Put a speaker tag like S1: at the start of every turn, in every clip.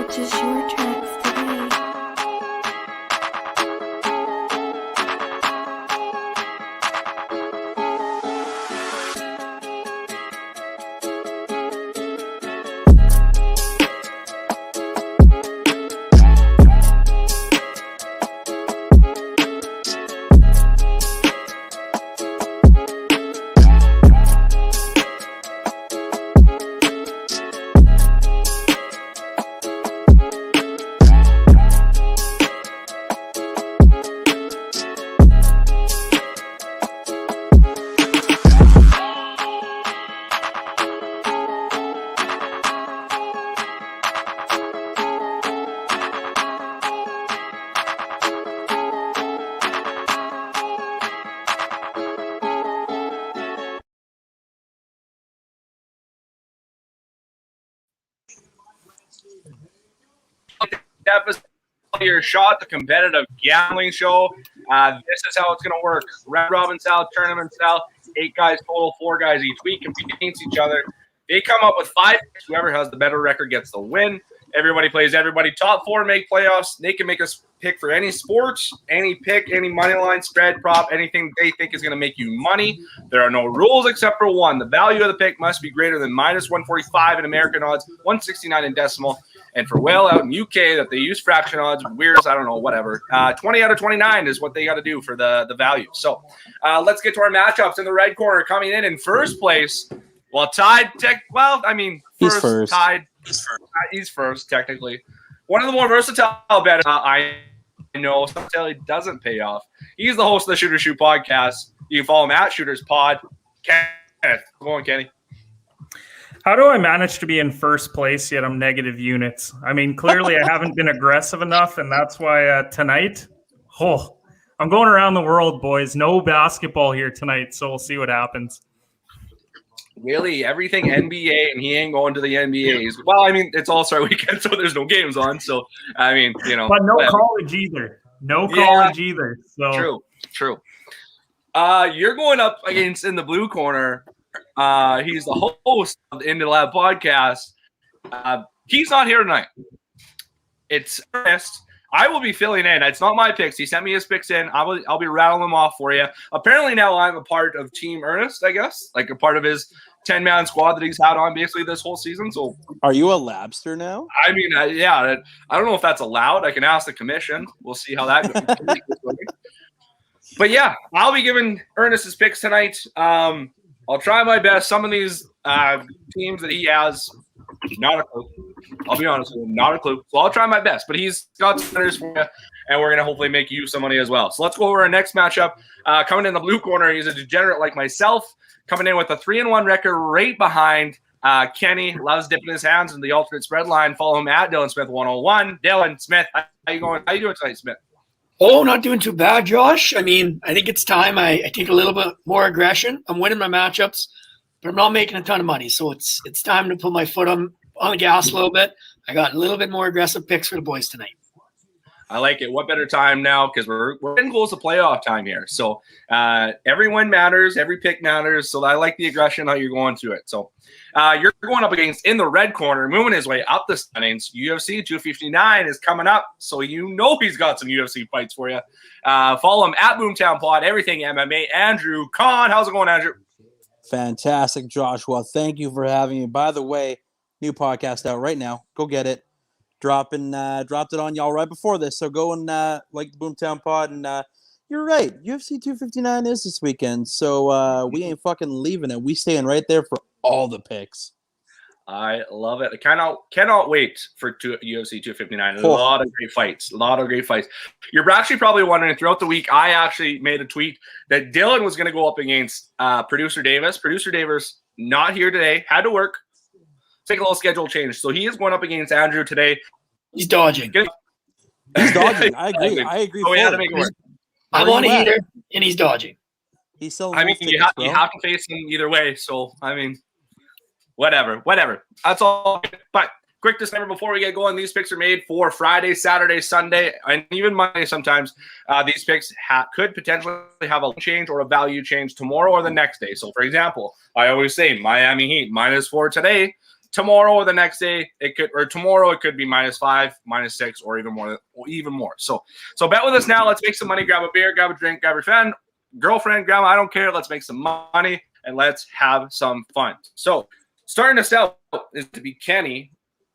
S1: Purchase your tracks today.
S2: Episode your shot, the competitive gambling show. This is how it's going to work. Round robin style, tournament style. 8 guys total, 4 guys each week compete against each other. They come up with 5 picks. Whoever has the better record gets the win. Everybody plays everybody. Top 4 make playoffs. They can make us pick for any sports, any pick, any money line, spread, prop, anything they think is going to make you money. There are no rules except for one. The value of the pick must be greater than minus 145 in American odds, 169 in decimal. And for whale out in UK that they use fraction odds, weird, I don't know, whatever. 20 out of 29 is what they got to do for the value. So let's get to our matchups. In the red corner, coming in first place. Well, tied.
S3: He's first.
S2: Tied. He's first, technically. One of the more versatile bettors I know. Sometimes it doesn't pay off. He's the host of the Shooter Shoot podcast. You can follow him at Shooters Pod. Kenneth, go on, Kenny.
S4: How do I manage to be in first place yet I'm negative units? I mean, clearly I haven't been aggressive enough, and that's why tonight, I'm going around the world, boys. No basketball here tonight, so we'll see what happens.
S2: Really, everything NBA, and he ain't going to the NBA. Well, I mean, it's All-Star weekend, so there's no games on. So, I mean, you know.
S4: But no college either. No college either. So.
S2: True. You're going up against, in the blue corner, he's the host of the Indie Lab podcast. He's not here tonight. It's Ernest. I will be filling in. It's not my picks. He sent me his picks in. I'll be rattling them off for you. Apparently now I'm a part of Team Ernest, I guess. Like a part of his 10-man squad that he's had on basically this whole season. So,
S3: are you a Labster now?
S2: I mean, yeah. I don't know if that's allowed. I can ask the commission. We'll see how that goes. But yeah, I'll be giving Ernest his picks tonight. I'll try my best. Some of these teams that he has, not a clue. I'll be honest with you, not a clue. So I'll try my best. But he's got some winners for you, and we're going to hopefully make you some money as well. So let's go over our next matchup. Coming in the blue corner, he's a degenerate like myself, coming in with a 3-1 record right behind Kenny. Loves dipping his hands in the alternate spread line. Follow him at Dylan Smith 101. Dylan Smith, how you going? How you doing tonight, Smith?
S5: Oh, not doing too bad, Josh. I mean, I think it's time I take a little bit more aggression. I'm winning my matchups, but I'm not making a ton of money. So it's time to put my foot on the gas a little bit. I got a little bit more aggressive picks for the boys tonight.
S2: I like it. What better time now? Because we're getting close to playoff time here. So every win matters. Every pick matters. So I like the aggression, how you're going through it. So you're going up against, in the red corner, moving his way up the standings. UFC 259 is coming up. So you know he's got some UFC fights for you. Follow him at Boomtown Pod, everything MMA. Andrew Kahn. How's it going, Andrew?
S3: Fantastic, Joshua. Thank you for having me. By the way, new podcast out right now. Go get it. Dropped it on y'all right before this. So go and like the Boomtown Pod. And you're right. UFC 259 is this weekend. So we ain't fucking leaving it. We staying right there for all the picks.
S2: I love it. I cannot wait for UFC 259. There's a lot of great fights. You're actually probably wondering, throughout the week, I actually made a tweet that Dylan was going to go up against Producer Davis. Producer Davis, not here today. Had to work. Take a little schedule change. So he is going up against Andrew today.
S5: He's dodging.
S3: He's dodging. I agree.
S2: So we had to make it work.
S5: I'm on a heater, and he's dodging.
S3: He's still.
S2: I mean, you have to face him either way. So I mean, whatever. That's all. But quick disclaimer before we get going: these picks are made for Friday, Saturday, Sunday, and even Monday. Sometimes these picks could potentially have a change or a value change tomorrow or the next day. So, for example, I always say Miami Heat -4 today. tomorrow or the next day, tomorrow it could be -5, -6, or even more. So bet with us now. Let's make some money. Grab a beer, grab a drink, grab your friend, girlfriend, grandma. I don't care. Let's make some money and let's have some fun. So starting us out is to be Kenny.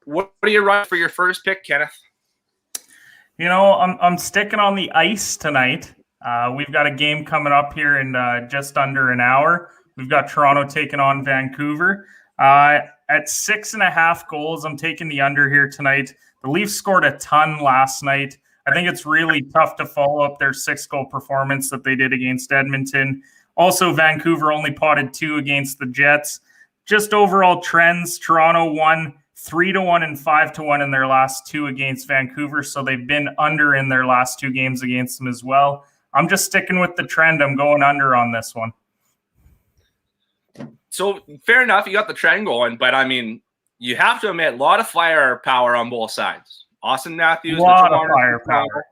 S2: What do you run for your first pick, Kenneth?
S4: I'm sticking on the ice tonight. We've got a game coming up here in just under an hour. We've got Toronto taking on Vancouver. At 6.5 goals, I'm taking the under here tonight. The Leafs scored a ton last night. I think it's really tough to follow up their 6-goal performance that they did against Edmonton. Also, Vancouver only potted 2 against the Jets. Just overall trends, Toronto won 3-1 and 5-1 in their last 2 against Vancouver, so they've been under in their last 2 games against them as well. I'm just sticking with the trend. I'm going under on this one.
S2: So fair enough, you got the trend going, but I mean, you have to admit, a lot of firepower on both sides. Austin Matthews,
S4: a lot of firepower.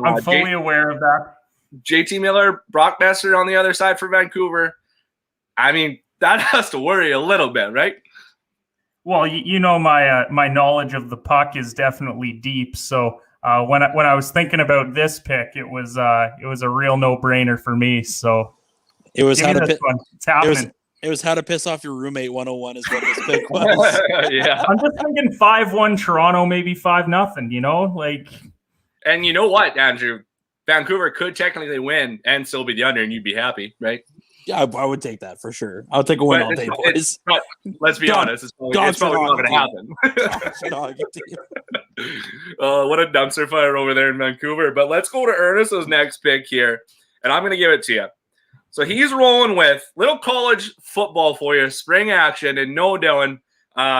S4: I'm fully aware of that.
S2: JT Miller, Brock Besser on the other side for Vancouver. I mean, that has to worry a little bit, right?
S4: Well, my knowledge of the puck is definitely deep. So when I was thinking about this pick, it was a real no-brainer for me. So
S3: it was
S4: it's happening.
S3: It was how to piss off your roommate 101 is what this pick was.
S2: Yeah.
S4: I'm just thinking 5-1 Toronto, maybe 5-0,
S2: And you know what, Andrew? Vancouver could technically win and still be the under, and you'd be happy, right?
S3: Yeah, I would take that for sure. I'll take a win all day, boys.
S2: Let's be honest. It's probably not going to happen. What a dumpster fire over there in Vancouver. But let's go to Ernest's next pick here, and I'm going to give it to you. So he's rolling with little college football for you, spring action. And no, Dylan,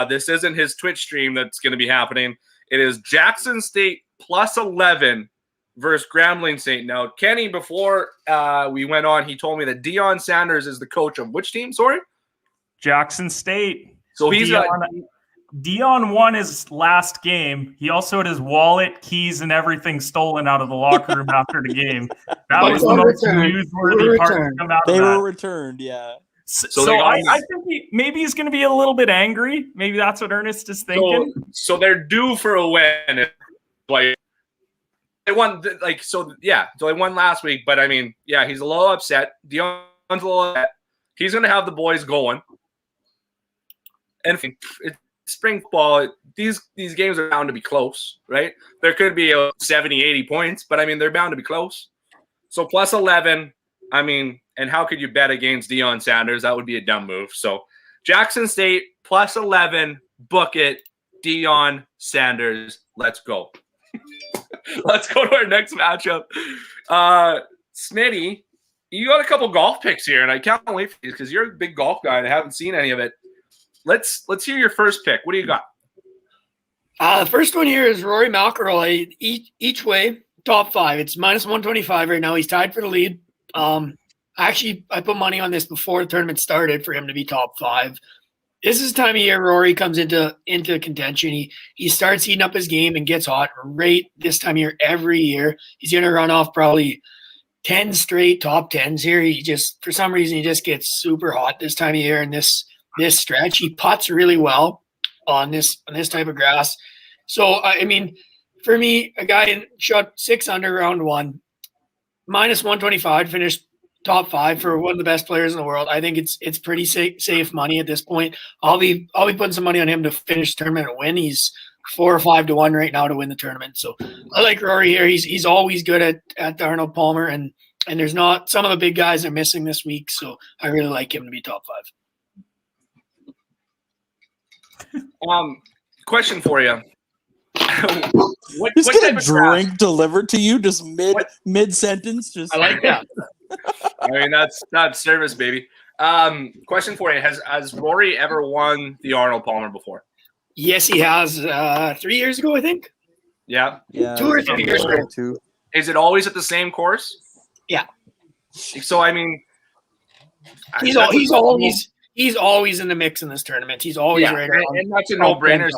S2: this isn't his Twitch stream that's going to be happening. It is Jackson State +11 versus Grambling State. Now, Kenny, before we went on, he told me that Deion Sanders is the coach of which team? Sorry?
S4: Jackson State.
S2: So he's
S4: Deion won his last game. He also had his wallet, keys, and everything stolen out of the locker room after the game. That was the most newsworthy part to come out of that.
S3: They were returned, yeah.
S4: So I think maybe he's going to be a little bit angry. Maybe that's what Ernest is thinking.
S2: So they're due for a win. Like they won, so they won last week. But I mean, yeah, he's a little upset. Deion's a little upset. He's going to have the boys going. And it's spring football. These games are bound to be close, right? There could be 70, 80 points, but I mean, they're bound to be close. So +11, I mean, and how could you bet against Deion Sanders? That would be a dumb move. So Jackson State +11, book it, Deion Sanders. Let's go. Let's go to our next matchup. Smitty, you got a couple golf picks here, and I can't wait for these because you're a big golf guy and I haven't seen any of it. Let's hear your first pick. What do you got?
S5: The first one here is Rory McIlroy. Each way, top 5. It's -125 right now. He's tied for the lead. Actually, I put money on this before the tournament started for him to be top 5. This is the time of year Rory comes into contention. He starts heating up his game and gets hot right this time of year every year. He's going to run off probably 10 straight top 10s here. He just, for some reason, he just gets super hot this time of year in this stretch. He putts really well on this type of grass. So, I mean, for me, a guy shot 6 under round 1, -125, finished top 5 for one of the best players in the world. I think it's pretty safe money at this point. I'll be putting some money on him to finish the tournament and win. He's 4 or 5 to 1 right now to win the tournament. So I like Rory here. He's always good at Arnold Palmer, and there's not some of the big guys are missing this week. So I really like him to be top 5.
S2: Question for you.
S3: Just get a drink delivered to you just mid sentence. Just
S5: I like that.
S2: I mean, that's not service, baby. Question for you: Has Rory ever won the Arnold Palmer before?
S5: Yes, he has. 3 years ago, I think.
S2: Yeah.
S5: 2 or 3 years ago.
S2: Is it always at the same course?
S5: Yeah.
S2: So I mean,
S5: he's always in the mix in this tournament. He's always right around.
S2: And that's a no-brainer,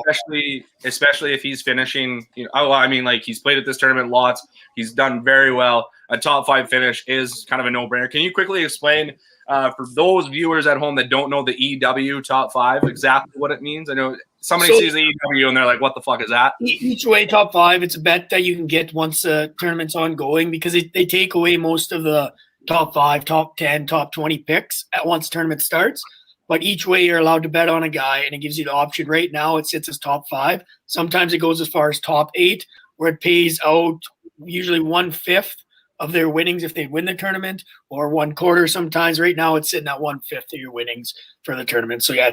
S2: especially if he's finishing. He's played at this tournament lots. He's done very well. A top 5 finish is kind of a no-brainer. Can you quickly explain For those viewers at home that don't know the EW top 5, exactly what it means. I know somebody sees the EW and they're like, what the fuck is that?
S5: Each way top 5, it's a bet that you can get once the tournament's ongoing because they take away most of the top 5, top 10, top 20 picks at once tournament starts. But each way you're allowed to bet on a guy, and it gives you the option. Right now it sits as top 5. Sometimes it goes as far as top 8, where it pays out usually 1/5 of their winnings if they win the tournament, or 1/4 sometimes. Right now it's sitting at 1/5 of your winnings for the tournament. So yeah,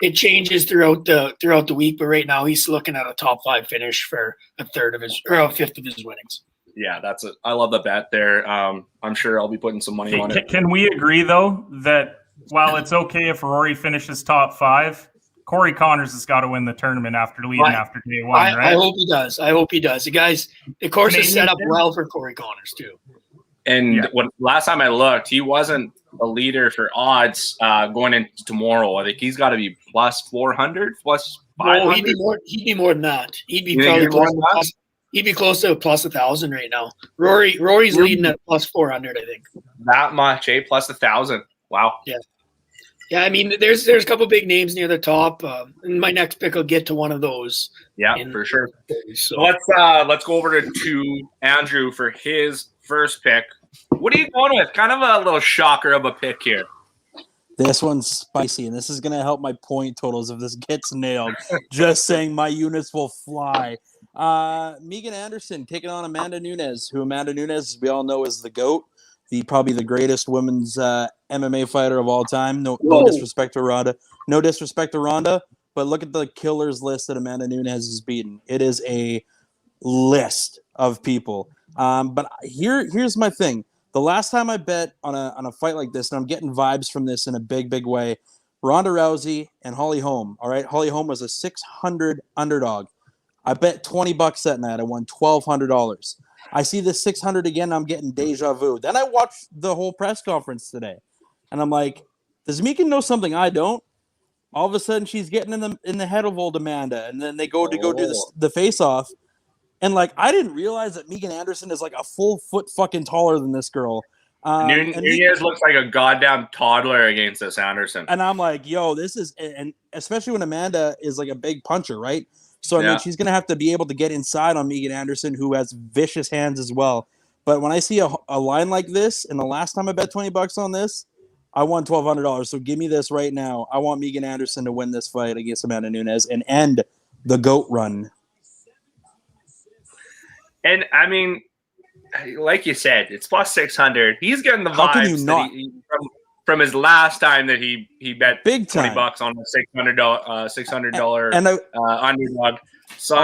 S5: it changes throughout the week, but right now he's looking at a top 5 finish for a 5th of his winnings.
S2: Yeah, I love the bet there. I'm sure I'll be putting some money on it.
S4: Can we agree though that while it's okay if Rory finishes top 5, Corey Connors has got to win the tournament after leading after day 1, right?
S5: I hope he does. The course is set up well for Corey Connors too.
S2: And last time I looked, he wasn't a leader for odds going into tomorrow. I think he's got to be plus 400, plus 500.
S5: No, he'd be more than that. He'd be probably close to plus 1,000 right now. Rory's leading at plus 400, I think.
S2: That much, plus 1,000. Wow.
S5: Yeah, I mean, there's a couple big names near the top. And my next pick will get to one of those.
S2: Yeah, for sure. So let's go over to Andrew for his first pick. What are you going with? Kind of a little shocker of a pick here.
S3: This one's spicy, and this is going to help my point totals if this gets nailed. Just saying my units will fly. Megan Anderson taking on Amanda Nunes, who Amanda Nunes, as we all know, is the GOAT. Probably the greatest women's MMA fighter of all time. No disrespect to Ronda. No disrespect to Ronda, but look at the killers list that Amanda Nunes has beaten. It is a list of people. But here's my thing. The last time I bet on a fight like this, and I'm getting vibes from this in a big, big way, Ronda Rousey and Holly Holm. All right, Holly Holm was a 600 underdog. I bet $20 that night. I won $1,200. I see the 600 again, and I'm getting deja vu. Then I watched the whole press conference today, and I'm like, does Megan know something I don't? All of a sudden, she's getting in the head of old Amanda, and then they go do the face-off. And, like, I didn't realize that Megan Anderson is, like, a full foot fucking taller than this girl.
S2: Nunez looks like a goddamn toddler against this Anderson.
S3: And I'm like, yo, this is – and especially when Amanda is, like, a big puncher, right? So, I mean, she's going to have to be able to get inside on Megan Anderson, who has vicious hands as well. But when I see a line like this, and the last time I bet $20 on this, I won $1,200. So give me this right now. I want Megan Anderson to win this fight against Amanda Nunes and end the GOAT run.
S2: And, I mean, like you said, it's plus 600. He's getting the vibes from his last time that he bet big time $20 on a $600 underdog. So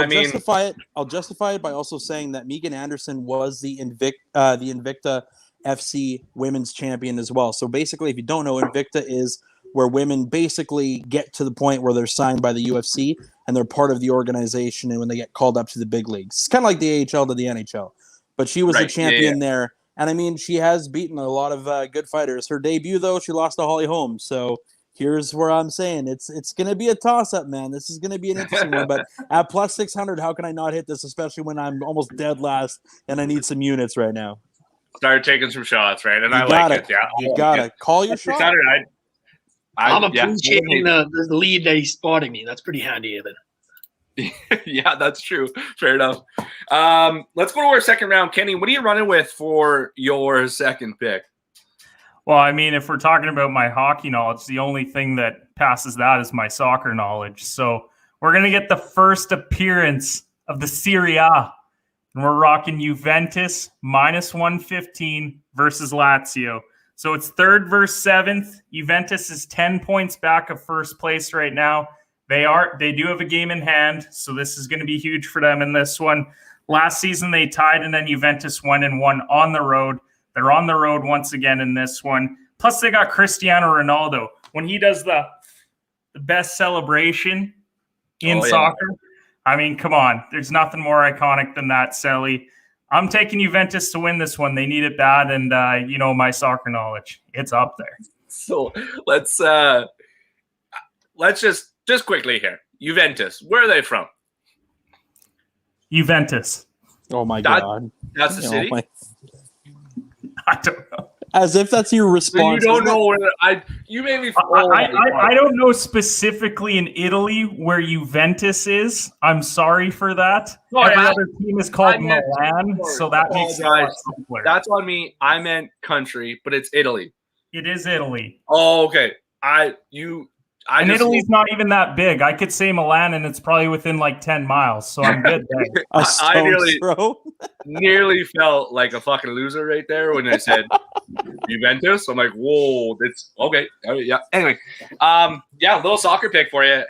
S3: I'll justify it by also saying that Megan Anderson was the Invicta FC women's champion as well. So basically, if you don't know, Invicta is where women basically get to the point where they're signed by the UFC and they're part of the organization, and when they get called up to the big leagues, it's kind of like the AHL to the NHL. But she was the champion there. And, I mean, she has beaten a lot of good fighters. Her debut, though, she lost to Holly Holm. So here's where I'm saying it's going to be a toss-up, man. This is going to be an interesting one. But at plus 600, how can I not hit this, especially when I'm almost dead last and I need some units right now?
S2: Start taking some shots, right? And I like it. Yeah,
S3: you got to call your shot.
S5: I'm appreciating the lead that he's spotting me. That's pretty handy, Evan.
S2: Yeah, that's true. Fair enough. Let's go to our second round. Kenny, what are you running with for your second pick?
S4: Well, I mean, if we're talking about my hockey knowledge, the only thing that passes that is my soccer knowledge. So we're going to get the first appearance of the Serie A. And we're rocking Juventus minus 115 versus Lazio. So it's 3rd versus 7th. Juventus is 10 points back of first place right now. They do have a game in hand, so this is going to be huge for them in this one. Last season they tied, and then Juventus won and won on the road. They're on the road once again in this one. Plus they got Cristiano Ronaldo. When he does the best celebration in soccer, I mean, come on. There's nothing more iconic than that, Selly. I'm taking Juventus to win this one. They need it bad, and my soccer knowledge. It's up there.
S2: So let's just quickly here. Juventus, where are they from?
S4: Juventus.
S3: Oh, my God.
S2: That's the city?
S4: I don't know.
S3: As if that's your
S2: So
S3: response.
S2: you don't
S3: isn't it?
S2: know where you made me.
S4: I don't know specifically in Italy where Juventus is. I'm sorry for that.
S2: No,
S4: Every
S2: I-
S4: other team is called
S2: I meant-
S4: Milan, so that makes it a lot
S2: Apologize.
S4: simpler.
S2: That's on me. I meant country, but it's Italy.
S4: It is Italy.
S2: Oh, okay.
S4: And Italy's not even that big. I could say Milan, and it's probably within like 10 miles, so I'm good there.
S3: A
S2: I
S3: stone's throw.
S2: nearly felt like a fucking loser right there when I said Juventus. I'm like, whoa, that's okay. Yeah. Anyway, yeah, little soccer pick for you.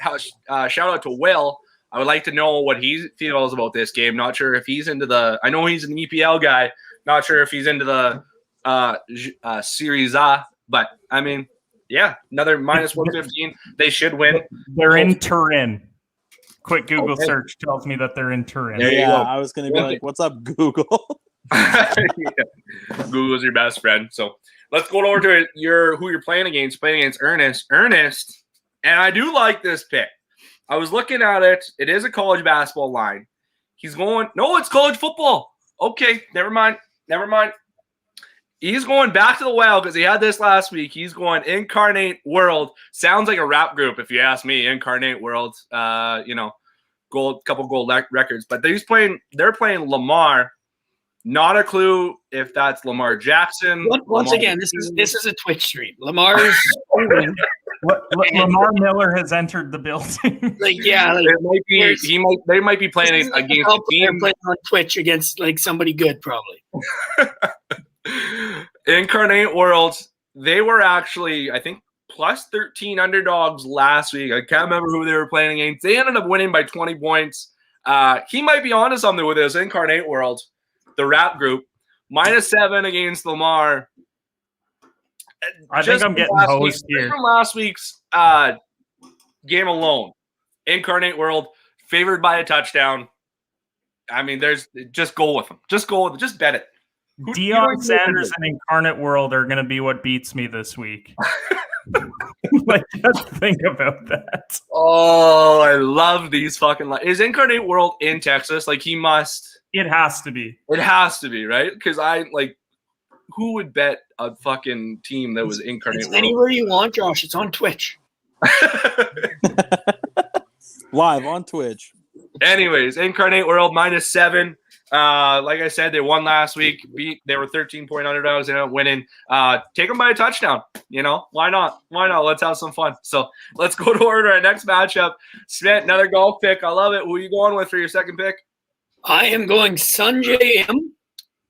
S2: Shout out to Will. I would like to know what he feels about this game. Not sure if he's into I know he's an EPL guy. Not sure if he's into the Series A, but I mean, yeah, another minus 115. They should win.
S4: They're in Turin. Quick Google
S2: Okay.
S4: search tells me that they're in Turin.
S2: There you
S3: Yeah,
S2: go.
S3: I was going to be like, what's up, Google?
S2: Yeah. Google's your best friend. So let's go over to who you're playing against. Playing against Ernest. Ernest, and I do like this pick. I was looking at it. It is a college basketball line. He's going, no, it's college football. Okay, never mind. He's going back to the well because he had this last week. He's going Incarnate World. Sounds like a rap group if you ask me. Incarnate World. Couple gold records. But they're playing Lamar. Not a clue if that's Lamar Jackson.
S5: Once again, this is a Twitch stream. Lamar's
S4: Lamar Miller has entered the building.
S2: It might be, they might be playing against a team
S5: playing on Twitch against like somebody good, probably.
S2: Incarnate World. They were actually, I think, plus 13 underdogs last week. I can't remember who they were playing against. They ended up winning by 20 points. He might be onto something with this Incarnate World, the rap group. -7 against Lamar.
S4: I think I'm getting hosed here.
S2: From last week's game alone, Incarnate World favored by a touchdown. I mean, just go with them. Just bet it.
S4: Deion Sanders and Incarnate World are going to be what beats me this week. Like, just think about that.
S2: Oh, I love these fucking. Is Incarnate World in Texas? Like, he must.
S4: It has to be.
S2: It has to be, right? Because who would bet a fucking team that was Incarnate World?
S5: Anywhere you want, Josh. It's on Twitch.
S3: Live on Twitch.
S2: Anyways, Incarnate World -7. Like I said, they won last week. They were 13-point underdogs. They ended up winning. Take them by a touchdown. Why not? Let's have some fun. So let's go to our next matchup. Smith, another golf pick. I love it. Who are you going with for your second pick?
S5: I am going Sanjay M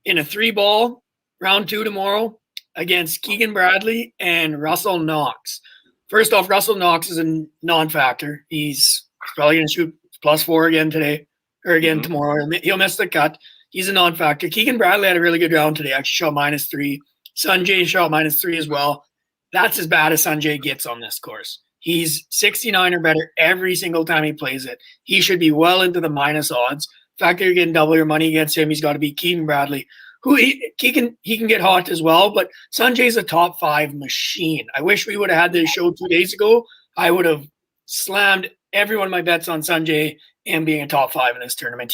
S5: in a 3-ball round 2 tomorrow against Keegan Bradley and Russell Knox. First off, Russell Knox is a non-factor. He's probably going to shoot +4 again today. Or again tomorrow. He'll miss the cut. He's a non-factor. Keegan Bradley had a really good round today. Actually shot -3. Sanjay shot -3 as well. That's as bad as Sanjay gets on this course. He's 69 or better every single time he plays it. He should be well into the minus odds. The fact that you're getting double your money against him, he's got to be Keegan Bradley, who he can get hot as well. But Sanjay's a top 5 machine. I wish we would have had this show 2 days ago. I would have slammed every one of my bets on Sanjay and being a top 5 in this tournament.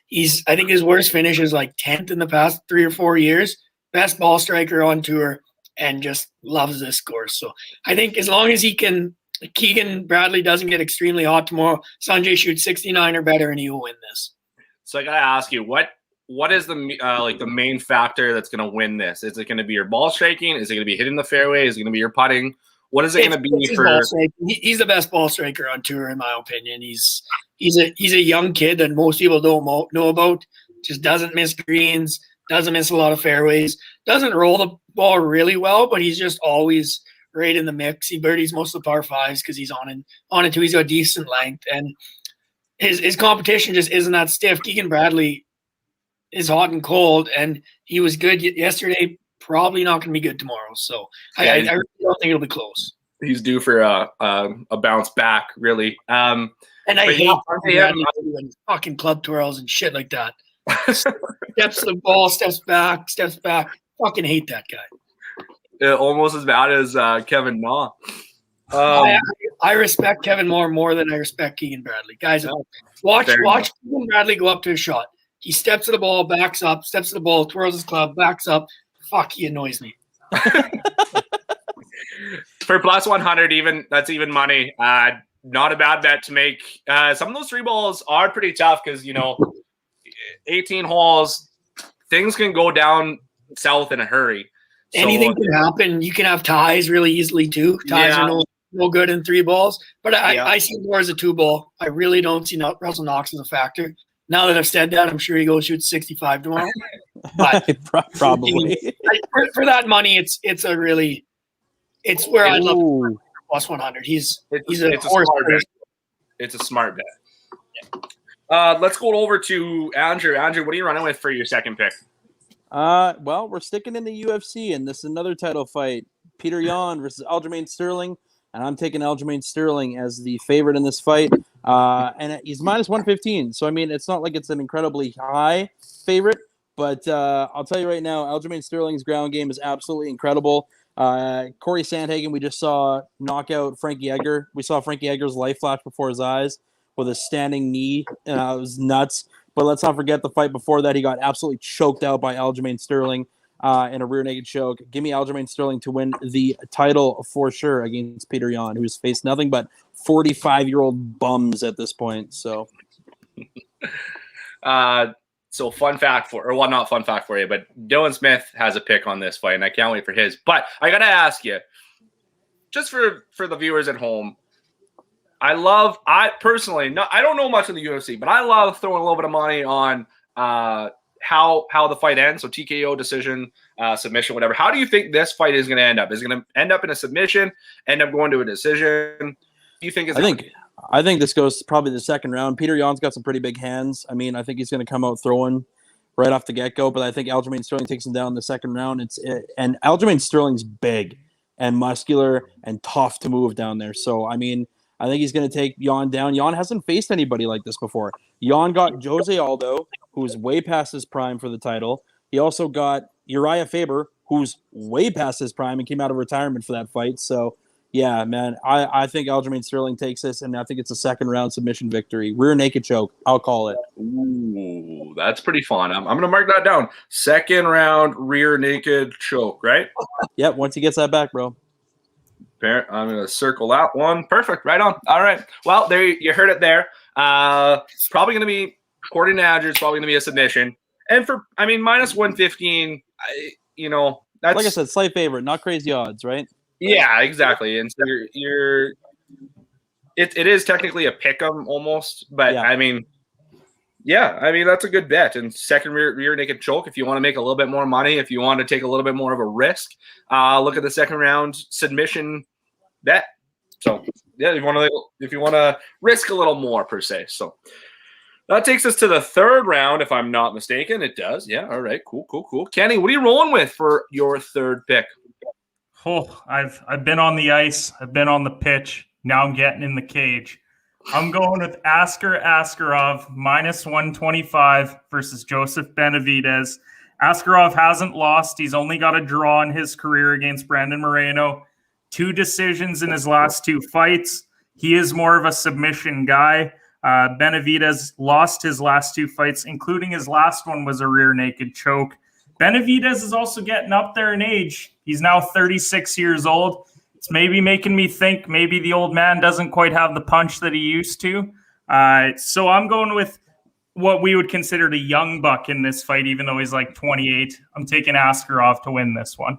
S5: He's I think his worst finish is like 10th in the past 3 or 4 years. Best ball striker on tour and just loves this course. So I think as long as Keegan Bradley doesn't get extremely hot tomorrow, Sanjay shoots 69 or better and he will win this.
S2: So I gotta ask you, what is the main factor that's gonna win this? Is it gonna be your ball striking? Is it gonna be hitting the fairway? Is it gonna be your putting? What is it going to be for?
S5: He's the best ball striker on tour, in my opinion. He's a young kid that most people don't know about. Just doesn't miss greens, doesn't miss a lot of fairways, doesn't roll the ball really well, but he's just always right in the mix. He birdies most of the par 5s because he's on it too. He's got decent length, and his competition just isn't that stiff. Keegan Bradley is hot and cold, and he was good yesterday. Probably not going to be good tomorrow. So I really don't think it'll be close.
S2: He's due for a bounce back, really.
S5: And I hate fucking club twirls and shit like that. Steps to the ball, steps back. Fucking hate that guy.
S2: Almost as bad as Kevin Na.
S5: I respect Kevin more than I respect Keegan Bradley. Guys, watch Keegan Bradley go up to a shot. He steps to the ball, backs up, steps to the ball, twirls his club, backs up. Fuck, he annoys me.
S2: For plus 100, even that's even money. Not a bad bet to make. Some of those 3 balls are pretty tough because 18 holes, things can go down south in a hurry.
S5: Anything can happen. You can have ties really easily too. Ties are no good in 3 balls. But I see more as a 2 ball. I really don't see Russell Knox as a factor. Now that I've said that, I'm sure he goes shoot 65 tomorrow. But
S3: probably
S5: for that money, it's where I love plus 100. It's
S2: a smart bet. Let's go over to Andrew. Andrew, what are you running with for your second pick?
S3: Well, we're sticking in the UFC, and this is another title fight. Peter Yan versus Aljamain Sterling, and I'm taking Aljamain Sterling as the favorite in this fight. And he's minus 115, so I mean, it's not like it's an incredibly high favorite, but I'll tell you right now, Aljamain Sterling's ground game is absolutely incredible. Corey Sandhagen, we just saw knock out Frankie Edgar. We saw Frankie Edgar's life flash before his eyes with a standing knee. It was nuts. But let's not forget the fight before that. He got absolutely choked out by Aljamain Sterling in a rear naked choke. Give me Aljamain Sterling to win the title for sure against Peter Yan, who's faced nothing but 45-year-old bums at this point. So,
S2: fun fact not fun fact for you, but Dylan Smith has a pick on this fight, and I can't wait for his. But I got to ask you, just for the viewers at home, I personally, I don't know much of the UFC, but I love throwing a little bit of money on how the fight ends. So TKO, decision, submission, whatever. How do you think this fight is going to end up? Is it going to end up in a submission, end up going to a decision? Do you think
S3: I think this goes probably the second round. Peter Yan's got some pretty big hands. I mean, I think he's going to come out throwing right off the get-go, but I think Aljamain Sterling takes him down in the second round. And Aljamain Sterling's big and muscular and tough to move down there. So, I mean, I think he's going to take Yan down. Yan hasn't faced anybody like this before. Yan got Jose Aldo, who's way past his prime for the title. He also got Uriah Faber, who's way past his prime and came out of retirement for that fight. So, yeah, man, I think Aljamain Sterling takes this, and I think it's a second-round submission victory. Rear naked choke, I'll call it.
S2: Ooh, that's pretty fun. I'm going to mark that down. Second-round rear naked choke, right?
S3: Yep, once he gets that back, bro.
S2: I'm going to circle that one. Perfect. Right on. All right. Well, there you heard it there. Probably going to be, according to Andrew, it's probably going to be a submission. And minus 115, that's...
S3: Like I said, slight favorite, not crazy odds, right?
S2: Yeah, exactly. And so it is technically a pick 'em almost, but yeah. That's a good bet. And second rear naked choke, if you want to make a little bit more money, if you want to take a little bit more of a risk, look at the second round submission bet. So yeah, if you want to risk a little more per se. So that takes us to the third round, if I'm not mistaken. It does. Yeah. All right. Cool. Kenny, what are you rolling with for your third pick?
S4: Oh, I've been on the ice. I've been on the pitch. Now I'm getting in the cage. I'm going with Askar Askarov minus 125 versus Joseph Benavidez. Askarov hasn't lost. He's only got a draw in his career against Brandon Moreno. 2 decisions in his last 2 fights. He is more of a submission guy. Benavidez lost his last 2 fights, including his last one was a rear naked choke. Benavidez is also getting up there in age. He's now 36 years old. It's maybe making me think maybe the old man doesn't quite have the punch that he used to. So I'm going with what we would consider the young buck in this fight, even though he's like 28. I'm taking Askarov to win this one.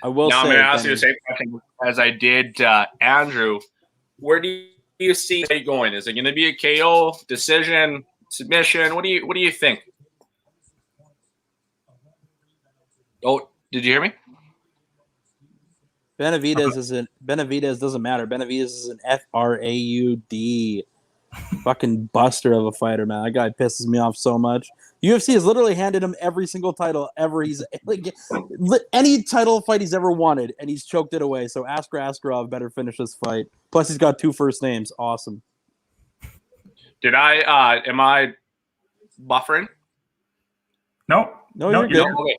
S3: I will
S2: now
S3: say,
S2: I'm going to ask you the same question as I did Andrew. Where do you see it going? Is it going to be a KO, decision, submission? What do you think? Oh, did you hear me?
S3: Benavidez doesn't matter. Benavidez is an FRAUD. Fucking buster of a fighter, man. That guy pisses me off so much. UFC has literally handed him every single title ever. He's like any title fight he's ever wanted, and he's choked it away. So Askar Askarov better finish this fight. Plus, he's got 2 first names. Awesome.
S2: Did I? Am I buffering?
S4: No,
S3: you're good.
S2: Okay.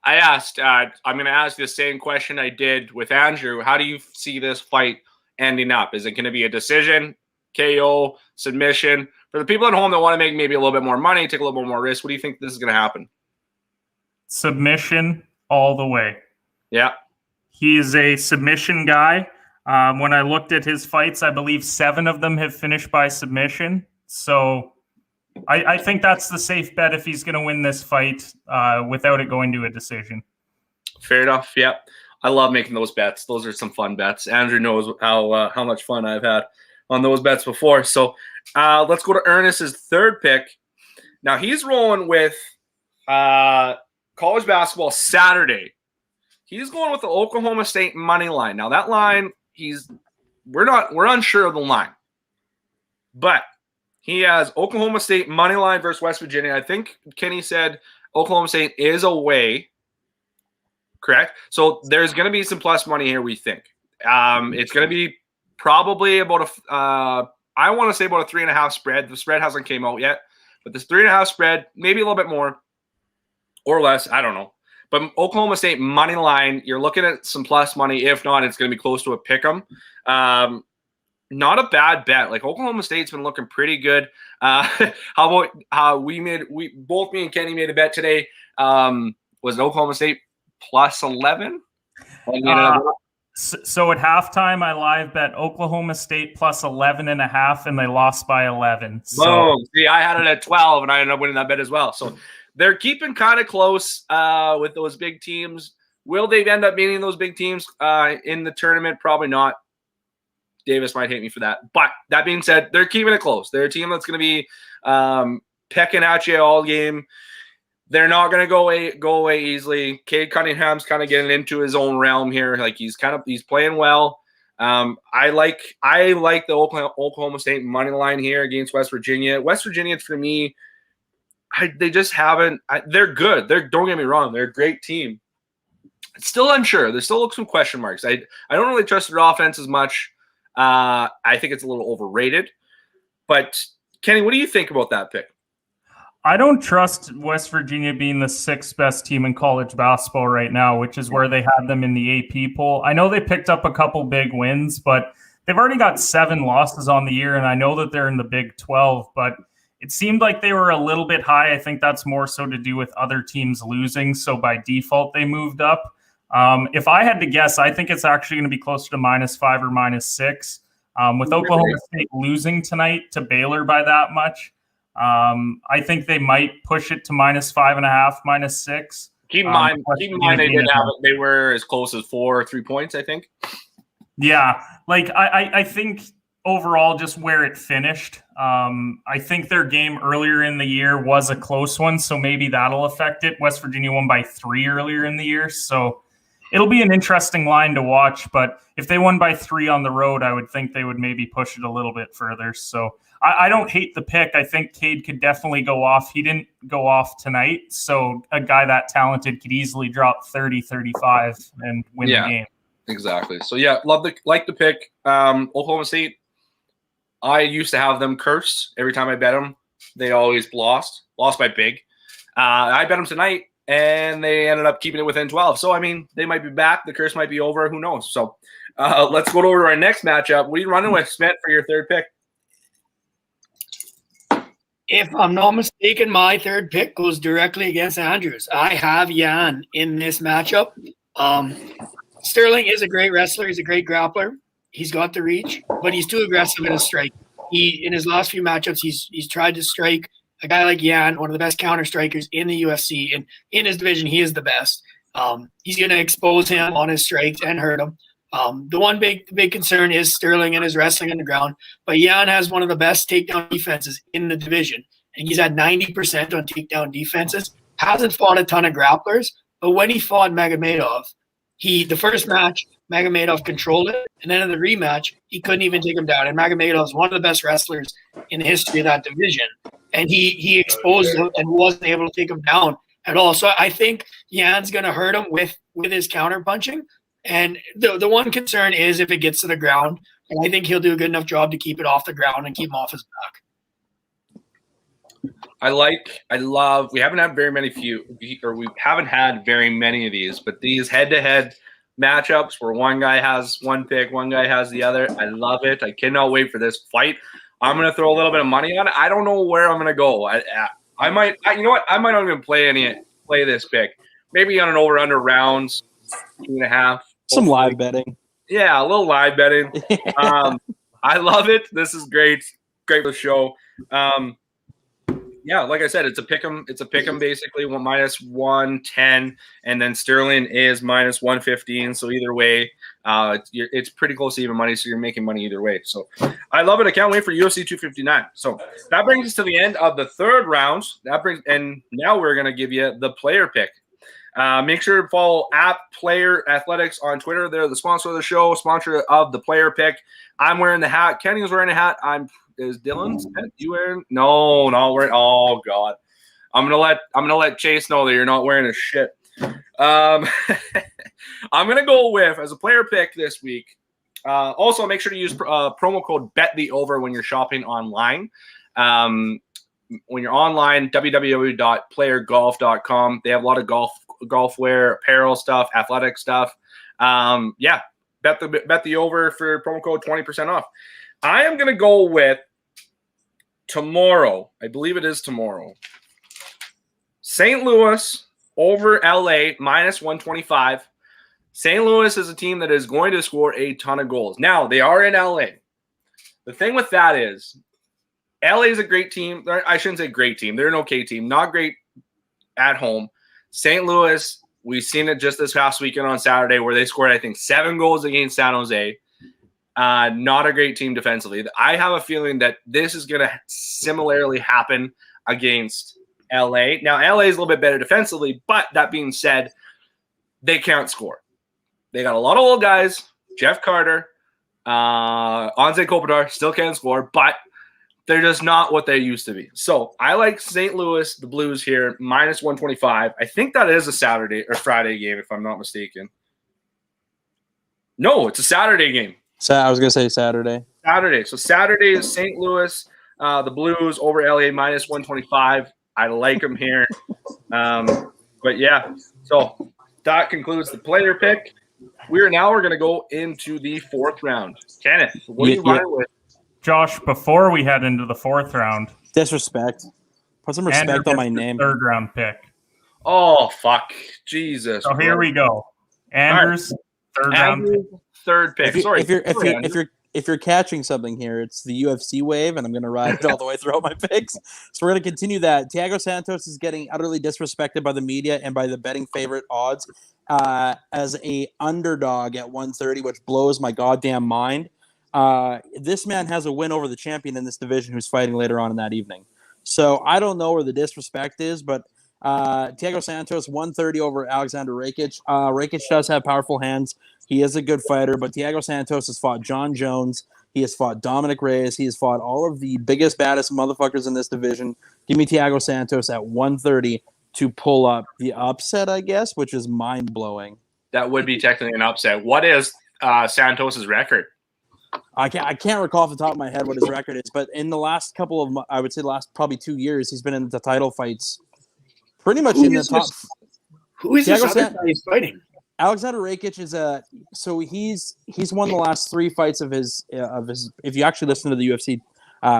S2: I asked. I'm going to ask the same question I did with Andrew. How do you see this fight ending up? Is it going to be a decision, KO, submission? For the people at home that want to make maybe a little bit more money, take a little bit more risk, what do you think this is going to happen?
S4: submission all the way.
S2: Yeah.
S4: He is a submission guy. When I looked at his fights, I believe 7 of them have finished by submission. So I think that's the safe bet if he's going to win this fight without it going to a decision.
S2: Fair enough. Yeah. I love making those bets. Those are some fun bets. Andrew knows how much fun I've had on those bets before. So let's go to Ernest's third pick. Now he's rolling with college basketball Saturday. He's going with the Oklahoma State money line. Now that line, we're unsure of the line, but he has Oklahoma State money line versus West Virginia. I think Kenny said Oklahoma State is away. Correct. So there's going to be some plus money here. We think it's going to be probably about I want to say about a 3.5 spread. The spread hasn't came out yet, but this 3.5 spread, maybe a little bit more or less. I don't know. But Oklahoma State money line, you're looking at some plus money. If not, it's going to be close to a pick 'em. Not a bad bet. Like Oklahoma State's been looking pretty good. How about how both me and Kenny made a bet today? Was it Oklahoma State plus 11?
S4: So at halftime, I live bet Oklahoma State plus 11.5, and they lost by 11. So.
S2: Boom. See, I had it at 12, and I ended up winning that bet as well. So they're keeping kind of close with those big teams. Will they end up beating those big teams in the tournament? Probably not. Davis might hate me for that. But that being said, they're keeping it close. They're a team that's going to be pecking at you all game. They're not going to go away easily. Cade Cunningham's kind of getting into his own realm here. Like he's playing well. I like the Oklahoma State money line here against West Virginia. West Virginia, for me, they just haven't. They're good. Don't get me wrong. They're a great team. It's still unsure. There still looks some question marks. I don't really trust their offense as much. I think it's a little overrated. But Kenny, what do you think about that pick?
S4: I don't trust West Virginia being the 6th best team in college basketball right now, which is where they had them in the AP poll. I know they picked up a couple big wins, but they've already got 7 losses on the year, and I know that they're in the Big 12, but it seemed like they were a little bit high. I think that's more so to do with other teams losing, so by default they moved up. If I had to guess, I think it's actually going to be closer to -5 or -6. With Oklahoma State losing tonight to Baylor by that much, I think they might push it to -5.5, -6.
S2: Keep in mind they did have it. They were as close as 4 or 3 points, I think.
S4: Yeah, like I think overall, just where it finished, I think their game earlier in the year was a close one, so maybe that'll affect it. West Virginia won by 3 earlier in the year, so it'll be an interesting line to watch. But if they won by 3 on the road, I would think they would maybe push it a little bit further. So I don't hate the pick. I think Cade could definitely go off. He didn't go off tonight, so a guy that talented could easily drop 30, 35 and win the game.
S2: Exactly. So yeah, like the pick. Oklahoma State, I used to have them curse every time I bet them. They always lost by big. I bet them tonight, and they ended up keeping it within 12. So I mean, they might be back. The curse might be over. Who knows? So let's go over to our next matchup. What are you running with, Smith, for your third pick?
S5: If I'm not mistaken, my third pick goes directly against Andrews. I have Jan in this matchup. Sterling is a great wrestler. He's a great grappler. He's got the reach, but he's too aggressive in his strike. In his last few matchups, he's tried to strike a guy like Jan, one of the best counter strikers in the UFC, and in his division, he is the best. He's going to expose him on his strikes and hurt him. The one big concern is Sterling and his wrestling on the ground, but Jan has one of the best takedown defenses in the division, and he's at 90% on takedown defenses. Hasn't fought a ton of grapplers, but when he fought Magomedov, the first match, Magomedov controlled it, and then in the rematch, he couldn't even take him down. And Magomedov is one of the best wrestlers in the history of that division, and he exposed him and wasn't able to take him down at all. So I think Jan's going to hurt him with his counter punching. And the one concern is if it gets to the ground, and I think he'll do a good enough job to keep it off the ground and keep him off his back.
S2: We haven't had very many of these, but these head-to-head matchups where one guy has one pick, one guy has the other. I love it. I cannot wait for this fight. I'm going to throw a little bit of money on it. I don't know where I'm going to go. I might, you know what? I might not even play this pick. maybe on an over-under rounds, 2.5.
S3: Some
S2: hopefully.
S3: live betting.
S2: Yeah, a little live betting. I love it. This is great. Great for the show. Yeah, like I said, it's a pick'em. It's a pick'em basically. Minus 110, and then Sterling is minus 115. So either way, it's pretty close to even money. So you're making money either way. So I love it. I can't wait for UFC 259. So that brings us to the end of the third round. And now we're gonna give you the player pick. Make sure to follow @Player Athletics on Twitter. They're the sponsor of the show, sponsor of the player pick. I'm wearing the hat. Kenny's wearing a hat. Is Dylan's hat? You wearing? No, not wearing. Oh God, I'm gonna let Chase know that you're not wearing a shit. I'm gonna go with as a player pick this week. Also, make sure to use promo code BetTheOver when you're shopping online. When you're online, www.playergolf.com. They have a lot of golf wear, apparel stuff, athletic stuff. Yeah, bet the over for promo code 20% off. I am going to go with tomorrow. I believe it is tomorrow. St. Louis over LA minus 125. St. Louis is a team that is going to score a ton of goals. Now, they are in LA. The thing with that is LA is a great team. I shouldn't say great team. They're an okay team. Not great at home. St. Louis, we've seen it just this past weekend on Saturday where they scored, I think, 7 goals against San Jose. Not a great team defensively. I have a feeling that this is going to similarly happen against LA. Now, LA is a little bit better defensively, but that being said, they can't score. They got a lot of old guys. Jeff Carter, Anze Kopitar still can't score, but they're just not what they used to be. So I like St. Louis, the Blues here, minus 125. I think that is a Saturday or Friday game, if I'm not mistaken. No, it's a Saturday game.
S3: So I was gonna say Saturday.
S2: So Saturday is St. Louis, the Blues over LA minus 125. I like them here. But yeah, so that concludes the player pick. We're going to go into the fourth round. Kenneth, what are you running with?
S4: Josh, before we head into the fourth round,
S3: Disrespect. Put some respect on my name.
S4: Third round pick.
S2: Oh fuck, Jesus!
S4: So here we go. Andrews, third round pick.
S2: Third pick.
S3: If you're catching something here, it's the UFC wave, and I'm going to ride it all the way throughout my picks. So we're going to continue that. Thiago Santos is getting utterly disrespected by the media and by the betting favorite odds as a underdog at 130, which blows my goddamn mind. This man has a win over the champion in this division who's fighting later on in that evening. So I don't know where the disrespect is, but Thiago Santos 130 over Alexander Rakic. Rakic does have powerful hands. He is a good fighter, but Thiago Santos has fought John Jones. He has fought Dominic Reyes. He has fought all of the biggest, baddest motherfuckers in this division. Give me Thiago Santos at 130 to pull up the upset, I guess, which is mind-blowing.
S2: That would be technically an upset. What is Santos's record?
S3: I can't recall off the top of my head what his record is, but in the last couple of, I would say the last probably 2 years, he's been in the title fights pretty much in the top.
S5: Who is this other guy he's fighting?
S3: Alexander Rakic is he's won the last 3 fights of his if you actually listen to the UFC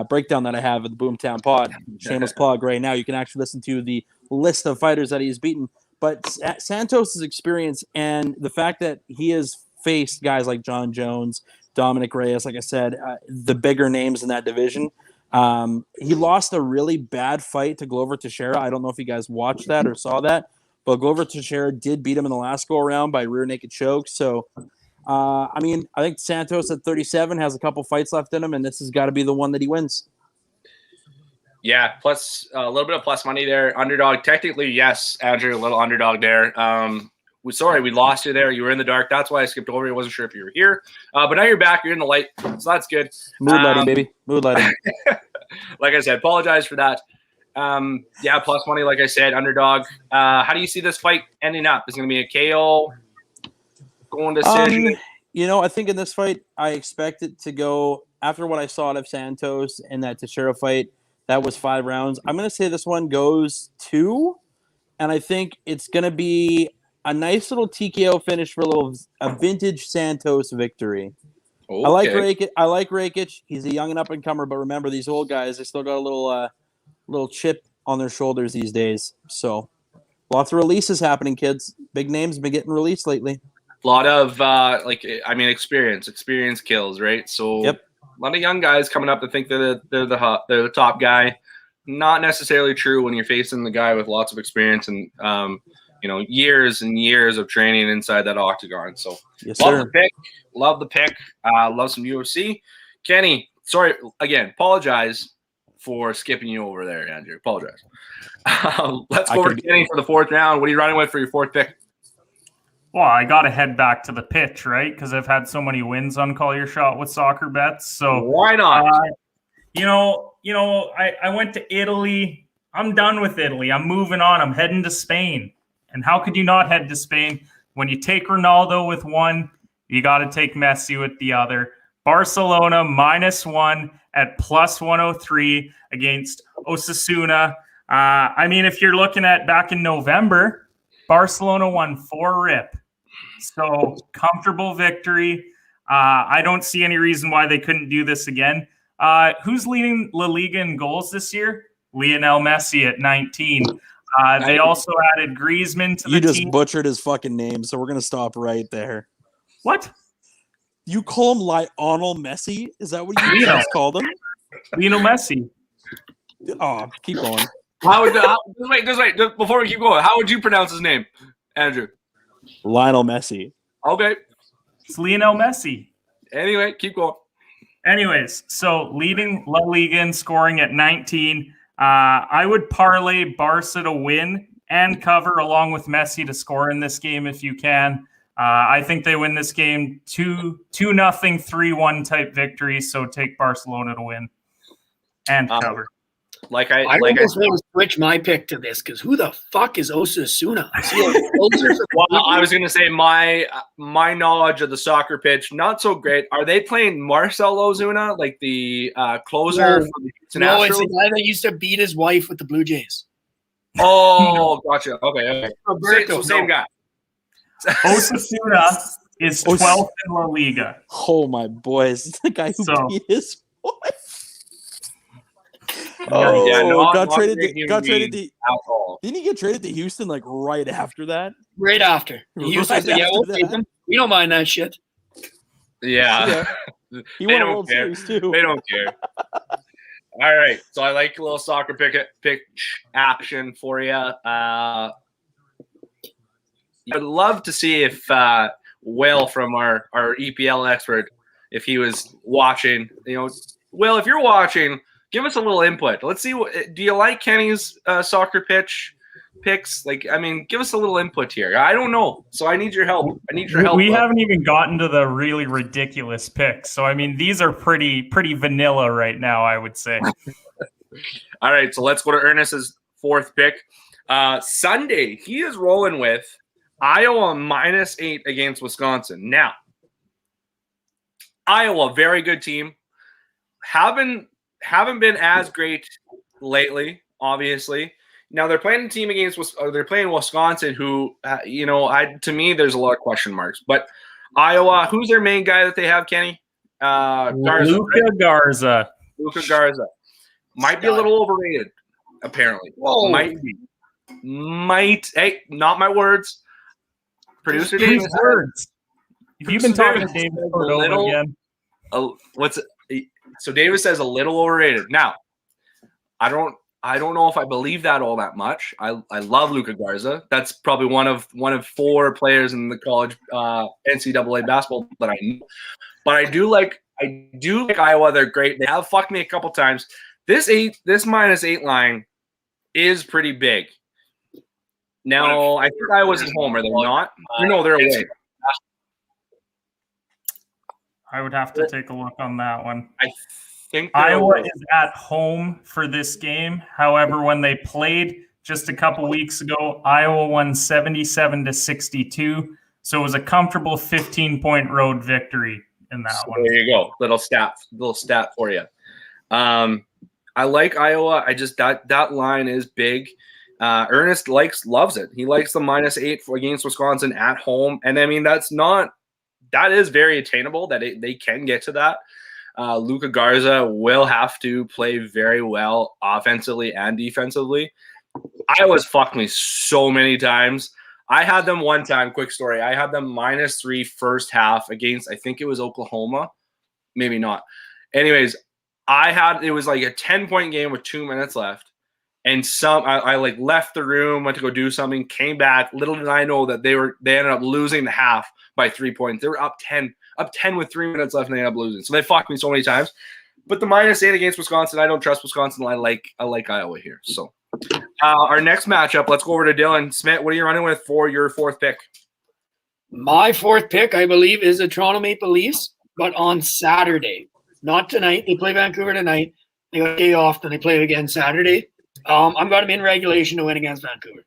S3: breakdown that I have at the Boomtown Pod, shameless plug right now, you can actually listen to the list of fighters that he's beaten. But Santos' experience and the fact that he has faced guys like John Jones, Dominic Reyes, like I said, the bigger names in that division. He lost a really bad fight to Glover Teixeira. I don't know if you guys watched that or saw that, but Glover Teixeira did beat him in the last go-around by rear naked choke. So, I think Santos at 37 has a couple fights left in him, and this has got to be the one that he wins.
S2: Yeah, plus a little bit of plus money there. Underdog, technically, yes, Andrew, a little underdog there. We lost you there. You were in the dark. That's why I skipped over. I wasn't sure if you were here. But now you're back. You're in the light. So that's good.
S3: Mood lighting, baby. Mood lighting.
S2: Like I said, apologize for that. Yeah, plus money, like I said, underdog. How do you see this fight ending up? Is it going to be a KO? Going decision?
S3: I think in this fight, I expect it to go after what I saw out of Santos in that Teixeira fight. That was 5 rounds. I'm going to say this one goes 2, and I think it's going to be a nice little TKO finish for a vintage Santos victory. Okay. I like Rakic. He's a young and up-and-comer, but remember, these old guys, they still got a little chip on their shoulders these days. So Lots of releases happening, kids. Big names been getting released lately.
S2: A lot of experience kills, right? So
S3: Yep.
S2: a lot of young guys coming up to think they're the top guy. Not necessarily true when you're facing the guy with lots of experience and years and years of training inside that octagon. So
S3: Yes,
S2: love
S3: sir.
S2: the pick. Love the pick. Love some UFC. Kenny, sorry again. Apologize for skipping you over there, Andrew. Apologize. Let's go over to Kenny for the fourth round. What are you running with for your fourth pick?
S4: Well, I got to head back to the pitch, right? Because I've had so many wins on Call Your Shot with soccer bets. So
S2: why not?
S4: I went to Italy. I'm done with Italy. I'm moving on. I'm heading to Spain. And how could you not head to Spain? When you take Ronaldo with one, you got to take Messi with the other. Barcelona -1 at +103 against Osasuna. If you're looking at back in November, Barcelona won 4-rip. So comfortable victory. I don't see any reason why they couldn't do this again. Who's leading La Liga in goals this year? Lionel Messi at 19. They also added Griezmann to the team.
S3: You just butchered his fucking name, so we're going to stop right there.
S4: What?
S3: You call him Lionel Messi? Is that what you just called him?
S4: Lionel Messi.
S3: Oh, keep going.
S2: Just wait. Before we keep going, how would you pronounce his name, Andrew?
S3: Lionel Messi.
S2: Okay.
S4: It's Lionel Messi.
S2: Anyway, keep going.
S4: Anyways, so leading La Liga in scoring at 19. I would parlay Barca to win and cover along with Messi to score in this game if you can. I think they win this game 2-0, 3-1 type victory. So take Barcelona to win and cover.
S5: I almost want to switch my pick to this because who the fuck is Osasuna?
S2: Well, I was going to say my knowledge of the soccer pitch not so great. Are they playing Marcel Ozuna, like the closer for the Houston Astros?
S5: No, it's the guy that used to beat his wife with the Blue Jays.
S2: Oh, gotcha. Okay. Same guy.
S4: Osasuna is 12th in La Liga.
S3: Oh my boys, the guy who beat his wife. Got traded to. Didn't he get traded to Houston like right after that?
S5: Right after. Houston said, we'll take him. We don't mind that shit.
S2: Yeah.
S3: He won a World Series too.
S2: They don't care. All right. So I like a little soccer pitch action for you. I'd love to see if Will from our EPL expert, if he was watching, Will, if you're watching, give us a little input. Let's see. Do you like Kenny's soccer pitch picks? Give us a little input here. I don't know, so I need your help.
S4: We haven't even gotten to the really ridiculous picks. So these are pretty vanilla right now, I would say.
S2: All right, so let's go to Ernest's fourth pick. Sunday, he is rolling with Iowa -8 against Wisconsin. Now, Iowa, very good team. Haven't been as great lately, obviously. Now they're playing a team they're playing Wisconsin, who, to me, there's a lot of question marks. But Iowa, who's their main guy that they have, Kenny?
S4: Garza. Luka
S2: Garza. Might be a little overrated, apparently.
S5: Whoa.
S2: Might be. Hey, not my words. Producer Davis.
S4: Words. If you've been talking to Davis again.
S2: So Davis says a little overrated. Now, I don't know if I believe that all that much. I love Luka Garza. That's probably one of 4 players in the college NCAA basketball that I know. But I do like Iowa. They're great. They have fucked me a couple times. This -8 line is pretty big. Now, I think Iowa's at home, are they not? No, they're away.
S4: I would have to take a look on that one.
S2: I think
S4: Iowa is at home for this game. However, when they played just a couple weeks ago, Iowa won 77-62. So it was a comfortable 15-point road victory in that one.
S2: There you go. Little stat for you. I like Iowa. I just that line is big. Ernest loves it. He likes the -8 against Wisconsin at home. And that is very attainable that they can get to that. Luka Garza will have to play very well offensively and defensively. Iowa's fucked me so many times. I had them one time, quick story. I had them -3 first half against, I think it was Oklahoma. Maybe not. Anyways, it was like a 10-point game with 2 minutes left. And I like left the room, went to go do something, came back. Little did I know that they ended up losing the half by 3 points. They were up 10 with 3 minutes left, and they ended up losing. So they fucked me so many times. But the -8 against Wisconsin, I don't trust Wisconsin. I like Iowa here. So our next matchup, let's go over to Dylan Smith. What are you running with for your fourth pick?
S5: My fourth pick, I believe, is the Toronto Maple Leafs, but on Saturday, not tonight. They play Vancouver tonight. They got a day off, then they play again Saturday. I'm got them in regulation to win against Vancouver.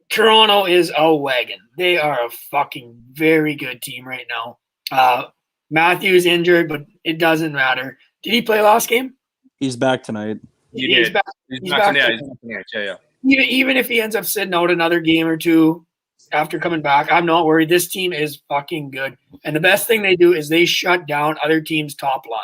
S5: Toronto is a wagon. They are a fucking very good team right now. Matthew's injured, but it doesn't matter. Did he play last game?
S3: He's back tonight.
S5: He's back. He's back tonight.
S2: Yeah.
S5: Even if he ends up sitting out another game or two after coming back, I'm not worried. This team is fucking good. And the best thing they do is they shut down other teams' top line.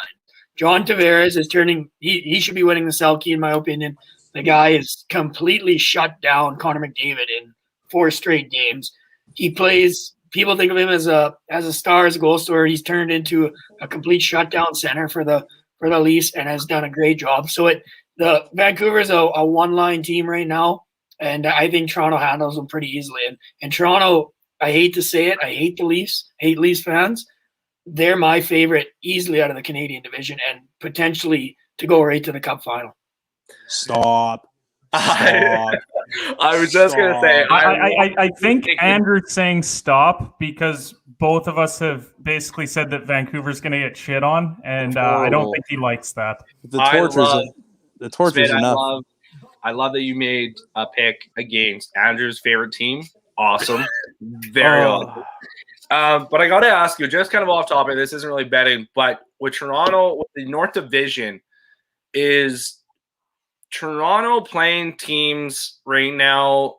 S5: John Tavares is turning – he should be winning the Selke, in my opinion. The guy is completely shut down Connor McDavid in 4 straight games. He plays – people think of him as a star, as a goal scorer. He's turned into a complete shutdown center for the Leafs and has done a great job. So the Vancouver's a one-line team right now, and I think Toronto handles them pretty easily. And Toronto, I hate to say it, I hate the Leafs, hate Leafs fans. They're my favorite easily out of the Canadian division and potentially to go right to the Cup final.
S3: Stop.
S2: I was just going to say.
S4: I think Andrew's saying stop because both of us have basically said that Vancouver's going to get shit on, and I don't think he likes that.
S3: The torture's enough.
S2: I love that you made a pick against Andrew's favorite team. Awesome. Very awesome. But I got to ask you, just kind of off topic, this isn't really betting, but with Toronto, with the North Division, is Toronto playing teams right now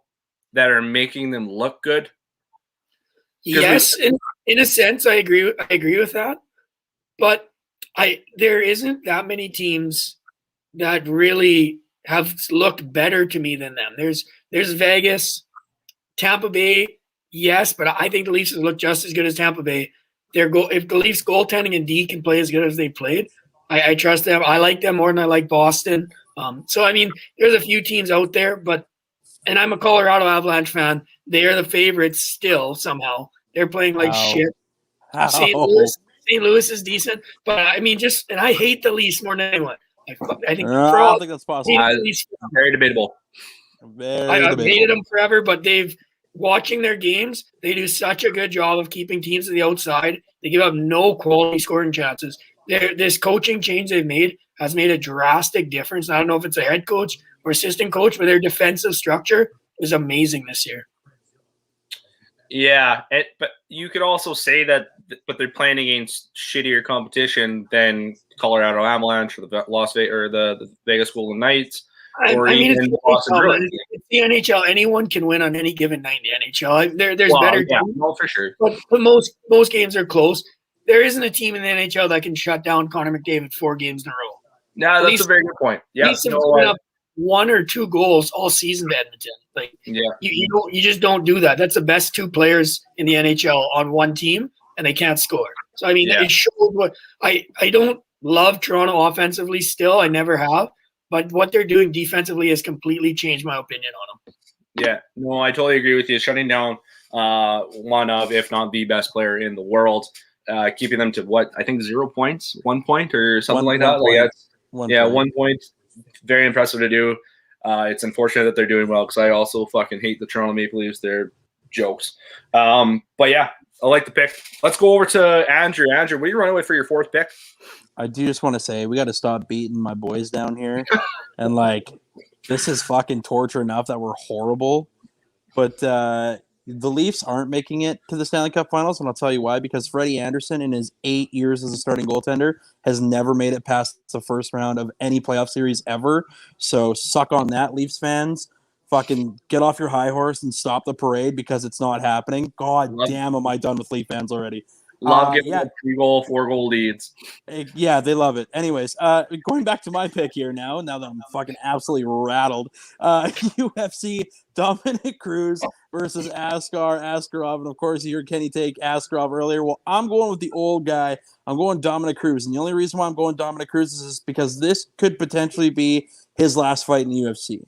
S2: that are making them look good?
S5: Yes, in a sense, I agree with that. But there isn't that many teams that really have looked better to me than them. There's Vegas, Tampa Bay. Yes, but I think the Leafs look just as good as Tampa Bay. If the Leafs goaltending and D can play as good as they played, I trust them. I like them more than I like Boston. So, I mean, there's a few teams out there, and I'm a Colorado Avalanche fan. They are the favorites still somehow. They're playing like shit. St. Louis is decent, but I mean, and I hate the Leafs more than anyone. I think
S3: that's possible.
S2: Very debatable.
S5: I've hated them forever, but watching their games, they do such a good job of keeping teams to the outside. They give up no quality scoring chances. This coaching change they've made has made a drastic difference. I don't know if it's a head coach or assistant coach, but their defensive structure is amazing this year.
S2: Yeah, but you could also say that, but they're playing against shittier competition than Colorado Avalanche or the Vegas Golden Knights.
S5: It's the NHL. Anyone can win on any given night in the NHL. There's better teams.
S2: No, for sure.
S5: But most games are close. There isn't a team in the NHL that can shut down Connor McDavid 4 games in a row.
S2: No, that's a very good point. Yeah,
S5: Leafs have put up 1 or 2 goals all season to Edmonton. You just don't do that. That's the best 2 players in the NHL on one team, and they can't score. So I mean, it shows what I don't love Toronto offensively. Still, I never have. But what they're doing defensively has completely changed my opinion on them.
S2: Yeah, no, I totally agree with you. Shutting down one of, if not the best player in the world, keeping them to what I think 0 points, 1 point or something like that. 1 point. Very impressive to do. It's unfortunate that they're doing well because I also fucking hate the Toronto Maple Leafs. They're jokes. But yeah, I like the pick. Let's go over to Andrew. Andrew, what are you running with for your fourth pick?
S3: I do just want to say we got to stop beating my boys down here. And this is fucking torture enough that we're horrible. But the Leafs aren't making it to the Stanley Cup Finals, and I'll tell you why. Because Freddie Anderson, in his 8 years as a starting goaltender, has never made it past the first round of any playoff series ever. So suck on that, Leafs fans. Fucking get off your high horse and stop the parade because it's not happening. God damn, am I done with Leaf fans already.
S2: Love giving
S3: yeah.
S2: 3-goal, 4-goal leads.
S3: Yeah, they love it. Anyways, going back to my pick here now that I'm fucking absolutely rattled. UFC Dominic Cruz versus Askarov. And of course, you heard Kenny take Askarov earlier. Well, I'm going with the old guy. I'm going Dominic Cruz. And the only reason why I'm going Dominic Cruz is because this could potentially be his last fight in the UFC.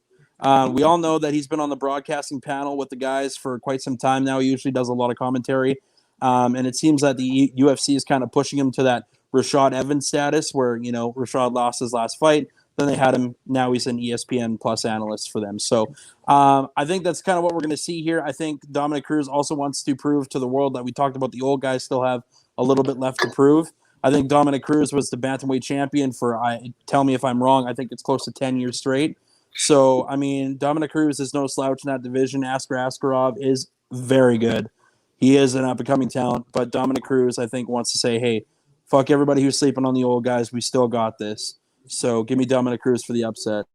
S3: We all know that he's been on the broadcasting panel with the guys for quite some time now. He usually does a lot of commentary. And it seems that the UFC is kind of pushing him to that Rashad Evans status where, Rashad lost his last fight. Then they had him. Now he's an ESPN Plus analyst for them. So I think that's kind of what we're going to see here. I think Dominic Cruz also wants to prove to the world that we talked about the old guys still have a little bit left to prove. I think Dominic Cruz was the bantamweight champion for, tell me if I'm wrong, I think it's close to 10 years straight. So, I mean, Dominic Cruz is no slouch in that division. Askarov is very good. He is an up-and-coming talent, but Dominic Cruz, I think, wants to say, hey, fuck everybody who's sleeping on the old guys. We still got this. So give me Dominic Cruz for the upset.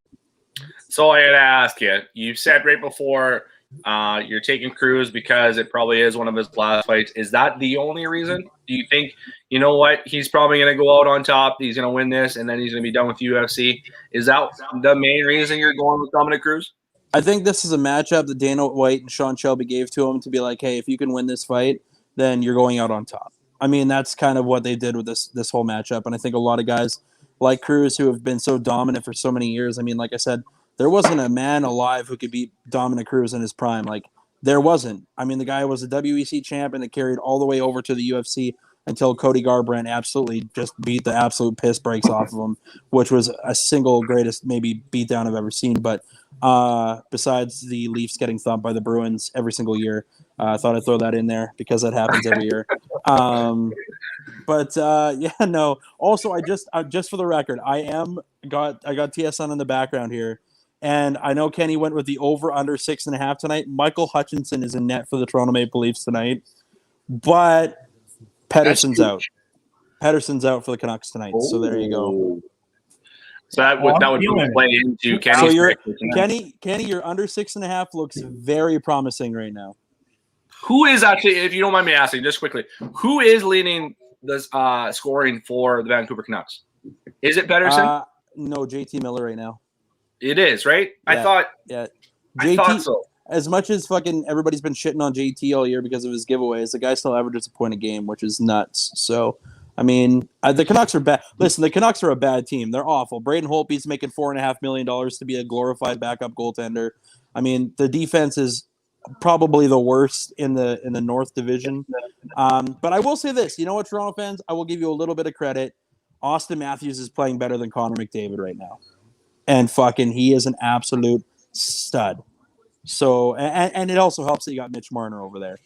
S2: So I got to ask you, you said right before you're taking Cruz because it probably is one of his last fights. Is that the only reason? Do you think, you know what, he's probably going to go out on top, he's going to win this, and then he's going to be done with UFC? Is that the main reason you're going with Dominic Cruz?
S3: I think this is a matchup that Dana White and Sean Shelby gave to him to be like, hey, if you can win this fight, then you're going out on top. I mean, that's kind of what they did with this whole matchup. And I think a lot of guys like Cruz who have been so dominant for so many years. I mean, like I said, there wasn't a man alive who could beat Dominic Cruz in his prime. Like, there wasn't. I mean, the guy was a WEC champ and it carried all the way over to the UFC until Cody Garbrandt absolutely just beat the absolute piss breaks off of him, which was a single greatest maybe beatdown I've ever seen. But besides the Leafs getting thumped by the Bruins every single year, I thought I'd throw that in there because that happens every year. Yeah, no. Also, I just for the record, I got TSN in the background here, and I know Kenny went with the over under 6.5 tonight. Michael Hutchinson is in net for the Toronto Maple Leafs tonight, but Pettersson's out. Pettersson's out for the Canucks tonight. So there you go.
S2: So that would play into Kenny's.
S3: So Kenny, your under 6.5 looks very promising right now.
S2: Who is actually, if you don't mind me asking, just quickly, who is leading this scoring for the Vancouver Canucks? Is it Pettersson?
S3: No, JT Miller right now.
S2: It is, right?
S3: Yeah,
S2: JT,
S3: I thought
S2: so.
S3: As much as fucking everybody's been shitting on JT all year because of his giveaways, the guy still averages a point a game, which is nuts. So, I mean, the Canucks are bad. Listen, the Canucks are a bad team. They're awful. Braden Holtby's making $4.5 million to be a glorified backup goaltender. I mean, the defense is probably the worst in the North Division. But I will say this. You know what, Toronto fans? I will give you a little bit of credit. Austin Matthews is playing better than Connor McDavid right now. And fucking he is an absolute stud. So, and it also helps that you got Mitch Marner over there.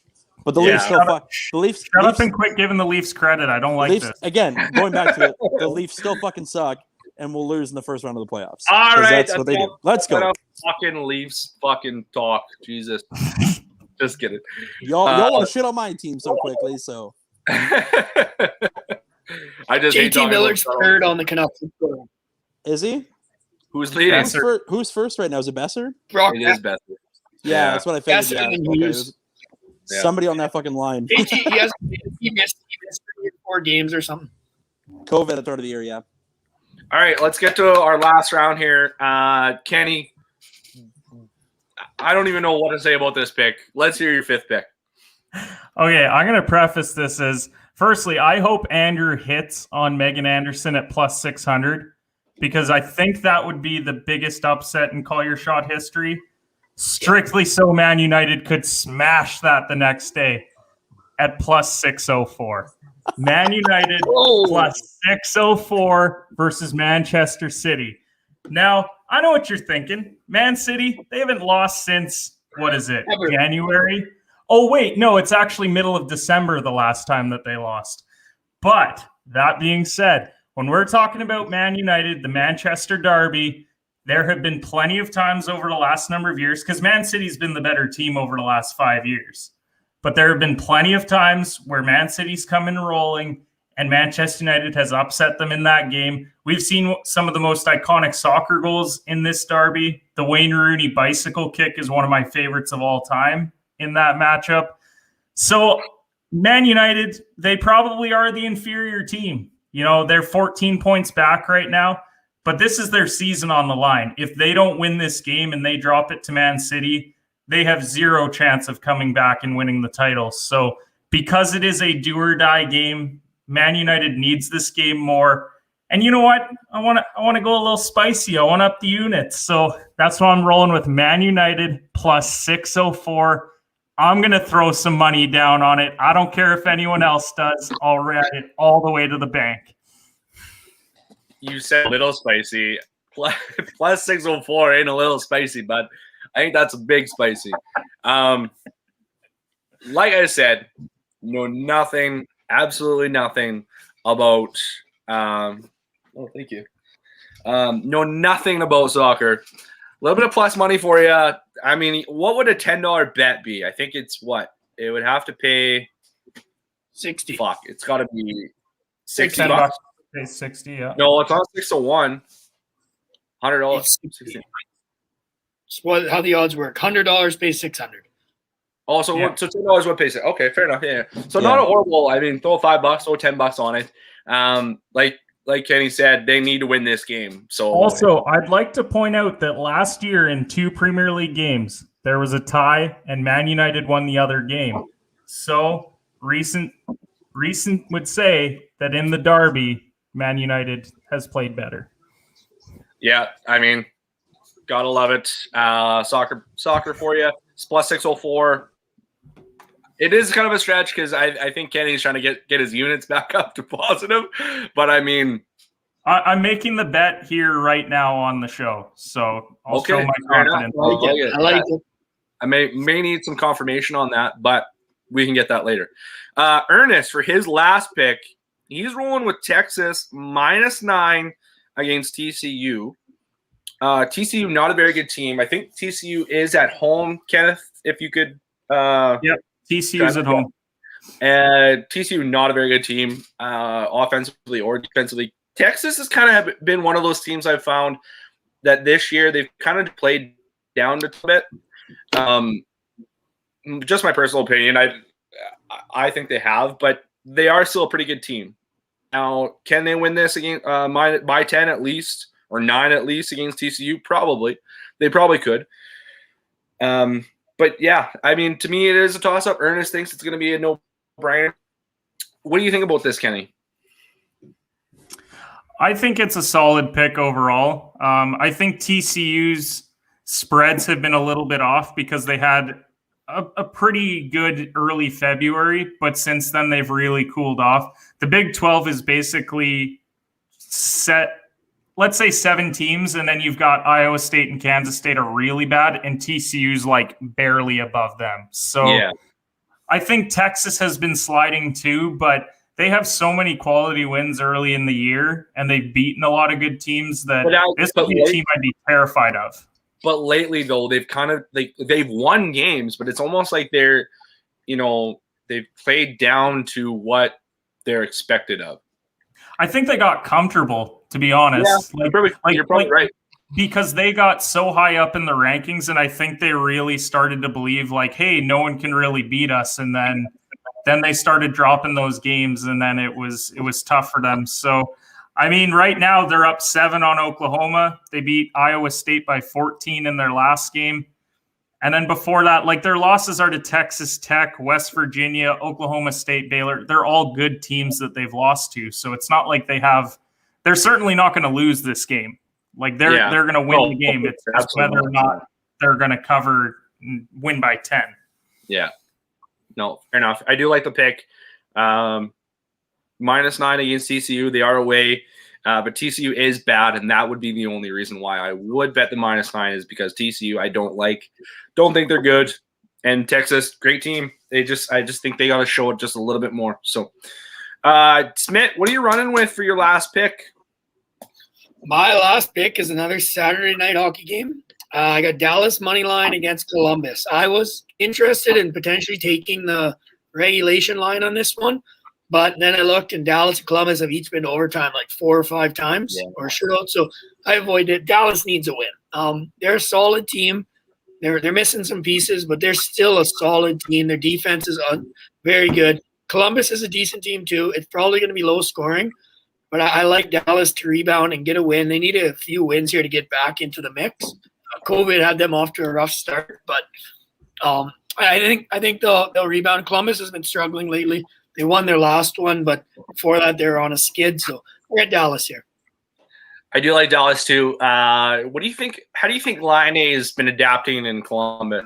S3: But the Leafs still fuck. The Leafs
S4: shut up and quit giving the Leafs credit. I don't like
S3: Leafs,
S4: this.
S3: Again, going back to it, the Leafs still fucking suck, and we'll lose in the first round of the playoffs.
S2: All right,
S3: that's what they do. Let's go.
S2: Fucking Leafs, fucking talk. Jesus, just kidding.
S3: Y'all want to shit on my team so quickly, so.
S2: I just
S5: JT Miller's third on the Canucks.
S3: Is he?
S2: Who's leading?
S3: Who's first right now? Is it Besser?
S2: It is Besser.
S3: Yeah, that's what I figured.
S2: Yeah.
S3: Somebody on that fucking line.
S5: He missed 4 games or something.
S3: COVID at the start of the year, yeah.
S2: All right, let's get to our last round here. Kenny, I don't even know what to say about this pick. Let's hear your 5th pick.
S4: Okay, I'm going to preface this as, firstly, I hope Andrew hits on Megan Anderson at plus 600 because I think that would be the biggest upset in Call Your Shot history. Strictly so Man United could smash that the next day at plus 604. Man United plus 604 versus Manchester City. Now, I know what you're thinking. Man City, they haven't lost since, what is it, January? Oh, wait, no, it's actually middle of December the last time that they lost. But that being said, when we're talking about Man United, the Manchester Derby, there have been plenty of times over the last number of years, because Man City's been the better team over the last 5 years. But there have been plenty of times where Man City's come in rolling and Manchester United has upset them in that game. We've seen some of the most iconic soccer goals in this derby. The Wayne Rooney bicycle kick is one of my favorites of all time in that matchup. So Man United, they probably are the inferior team. You know, they're 14 points back right now, but this is their season on the line. If they don't win this game and they drop it to Man City, they have zero chance of coming back and winning the title. So because it is a do or die game, Man United needs this game more. And you know what? I want to go a little spicy. I want to up the units. So that's why I'm rolling with Man United plus 604. I'm going to throw some money down on it. I don't care if anyone else does. I'll ride it all the way to the bank.
S2: You said a little spicy. Plus 604 ain't a little spicy, but I think that's a big spicy. Like I said, know nothing, absolutely nothing about thank you. Know nothing about soccer. A little bit of plus money for you. I mean, what would a $10 bet be? I think it's what? It would have to pay
S5: 60.
S2: Fuck, it's got to be 60
S4: $10
S2: bucks.
S4: pay 60, yeah.
S2: No, it's not 6-1. $100.
S5: It's how the odds work. $100 pays 600.
S2: Oh, so
S4: Yeah.
S2: so $10 would pay it. Okay, fair enough. Yeah. So not a horrible. I mean, throw $5, throw $10 on it. Like Kenny said, they need to win this game. So
S4: Also, I'd like to point out that last year in 2 Premier League games, there was a tie and Man United won the other game. So recent would say that in the derby, Man United has played better.
S2: yeah, I mean, gotta love it. Soccer for you. It's plus 604. It is kind of a stretch because I think Kenny's trying to get his units back up to positive. But I mean,
S4: I'm making the bet here right now on the show, so I'll show my confidence.
S5: I like it.
S2: I may need some confirmation on that, but we can get that later. Ernest, for his last pick, he's rolling with Texas -9 against TCU. TCU, not a very good team. I think TCU is at home, Kenneth, if you could.
S4: Yep, TCU's at home.
S2: TCU, not a very good team, offensively or defensively. Texas has kind of been one of those teams I've found that this year they've kind of played down a bit. Just my personal opinion. I think they have, but they are still a pretty good team. Now, can they win this against by 10 at least or 9 at least against TCU? Probably. They probably could. But yeah, I mean, to me, it is a toss-up. Ernest thinks it's going to be a no-brainer. What do you think about this, Kenny?
S4: I think it's a solid pick overall. I think TCU's spreads have been a little bit off because they had a pretty good early February, but since then they've really cooled off. The Big 12 is basically set, let's say 7 teams, and then you've got Iowa State and Kansas State are really bad, and TCU's like barely above them. So yeah. I think Texas has been sliding too, but they have so many quality wins early in the year, and they've beaten a lot of good teams that this would be a team I'd be terrified of.
S2: But lately, though, they've kind of they've won games, but it's almost like they've played down to what they're expected of.
S4: I think they got comfortable, to be honest.
S2: Yeah, you're probably right.
S4: Because they got so high up in the rankings, and I think they really started to believe, like, hey, no one can really beat us, and then they started dropping those games, and then it was tough for them. So, I mean, right now they're up 7 on Oklahoma. They beat Iowa State by 14 in their last game. And then before that, like, their losses are to Texas Tech, West Virginia, Oklahoma State, Baylor. They're all good teams that they've lost to. So it's not like they're certainly not going to lose this game. Like, they're going to win the game. It's just whether or not they're going to cover and win by 10.
S2: Yeah. No, fair enough. I do like the pick. -9 against TCU. They are away, but TCU is bad, and that would be the only reason why I would bet the -9 is because TCU I don't think they're good. And Texas, great team. I just think they got to show it just a little bit more. So, Smith, what are you running with for your last pick?
S5: My last pick is another Saturday night hockey game. I got Dallas money line against Columbus. I was interested in potentially taking the regulation line on this one, but then I looked, and Dallas and Columbus have each been to overtime like 4 or 5 times or shootout, so I avoided it. Dallas needs a win. They're a solid team. They're missing some pieces, but they're still a solid team. Their defense is very good. Columbus is a decent team too. It's probably going to be low scoring, but I like Dallas to rebound and get a win. They need a few wins here to get back into the mix. COVID had them off to a rough start, but I think they'll rebound. Columbus has been struggling lately. They won their last one, but before that they were on a skid. So we're at Dallas here.
S2: I do like Dallas too. What do you think? How do you think Line A has been adapting in Columbus?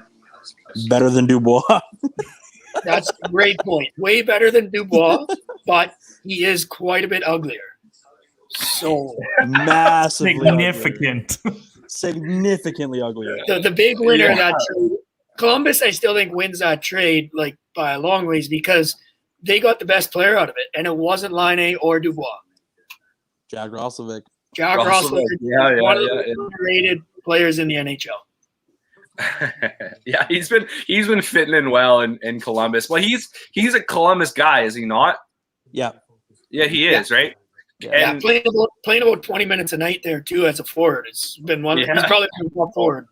S3: Better than Dubois.
S5: That's a great point. Way better than Dubois, but he is quite a bit uglier. So
S3: Massively
S4: significant.
S3: Uglier. Significantly uglier.
S5: The big winner of that trade, Columbus, I still think wins that trade like by a long ways because they got the best player out of it, and it wasn't Line or Dubois.
S3: Jack Roslovic.
S5: Jack Roslovic, one of the underrated players in the NHL.
S2: Yeah, he's been fitting in well in Columbus. Well, he's a Columbus guy, is he not?
S3: Yeah.
S2: Yeah, he is, right?
S5: Yeah,
S2: And
S5: playing about 20 minutes a night there too as a forward. It's been one.
S2: Yeah.
S5: He's probably been top forward.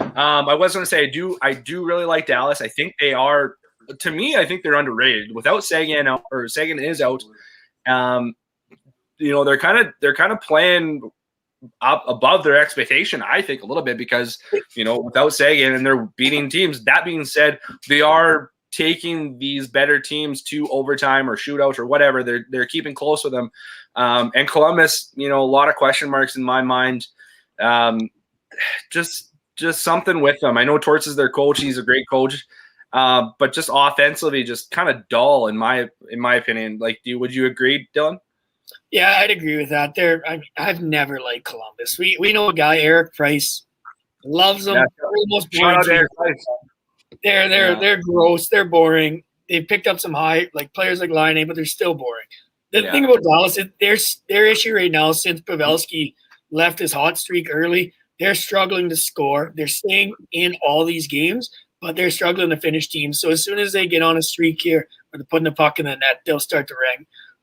S2: I was going to say I do really like Dallas. I think they are. To me, I think they're underrated. Without Sagan out, or Sagan is out, they're kind of playing up above their expectation. I think a little bit because without Sagan and they're beating teams. That being said, they are taking these better teams to overtime or shootouts or whatever. They're keeping close with them. And Columbus, a lot of question marks in my mind. Just something with them. I know Torts is their coach. He's a great coach. But just offensively, just kind of dull in my opinion. Like, would you agree, Dylan?
S5: Yeah, I'd agree with that. I've never liked Columbus. We know a guy, Eric Price, loves them.
S2: Shout out Eric Price.
S5: They're gross. They're boring. They've picked up some high players like Line, but they're still boring. The thing about Dallas, their issue right now since Pavelski left his hot streak early, they're struggling to score. They're staying in all these games, but they're struggling to finish teams. So as soon as they get on a streak here, or they're putting the puck in the net, they'll start to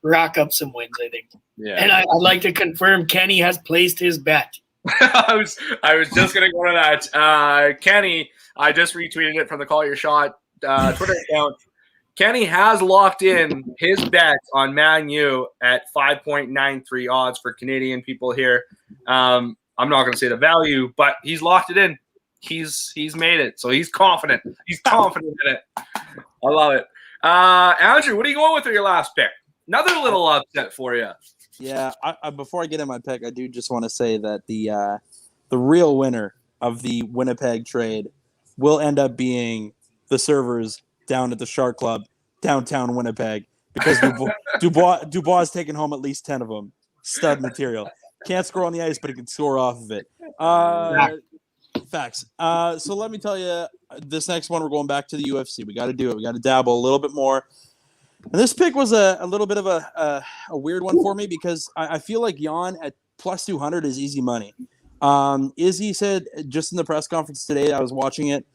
S5: rack up some wins, I think.
S2: Yeah.
S5: And I'd like to confirm Kenny has placed his bet.
S2: I was just going to go to that. Kenny, I just retweeted it from the Call Your Shot Twitter account. Kenny has locked in his bet on Man U at 5.93 odds for Canadian people here. I'm not going to say the value, but he's locked it in. He's made it, so he's confident. He's confident in it. I love it. Andrew, what are you going with your last pick? Another little upset for you.
S3: Yeah, before I get in my pick, I do just want to say that the real winner of the Winnipeg trade will end up being the servers down at the Shark Club, downtown Winnipeg, because Dubois has taken home at least 10 of them. Stud material. Can't score on the ice, but he can score off of it. Facts. So let me tell you, this next one, we're going back to the UFC. We got to do it. We got to dabble a little bit more. And this pick was a little bit of a weird one for me because I feel like Jan at plus 200 is easy money. Izzy said just in the press conference today, I was watching it,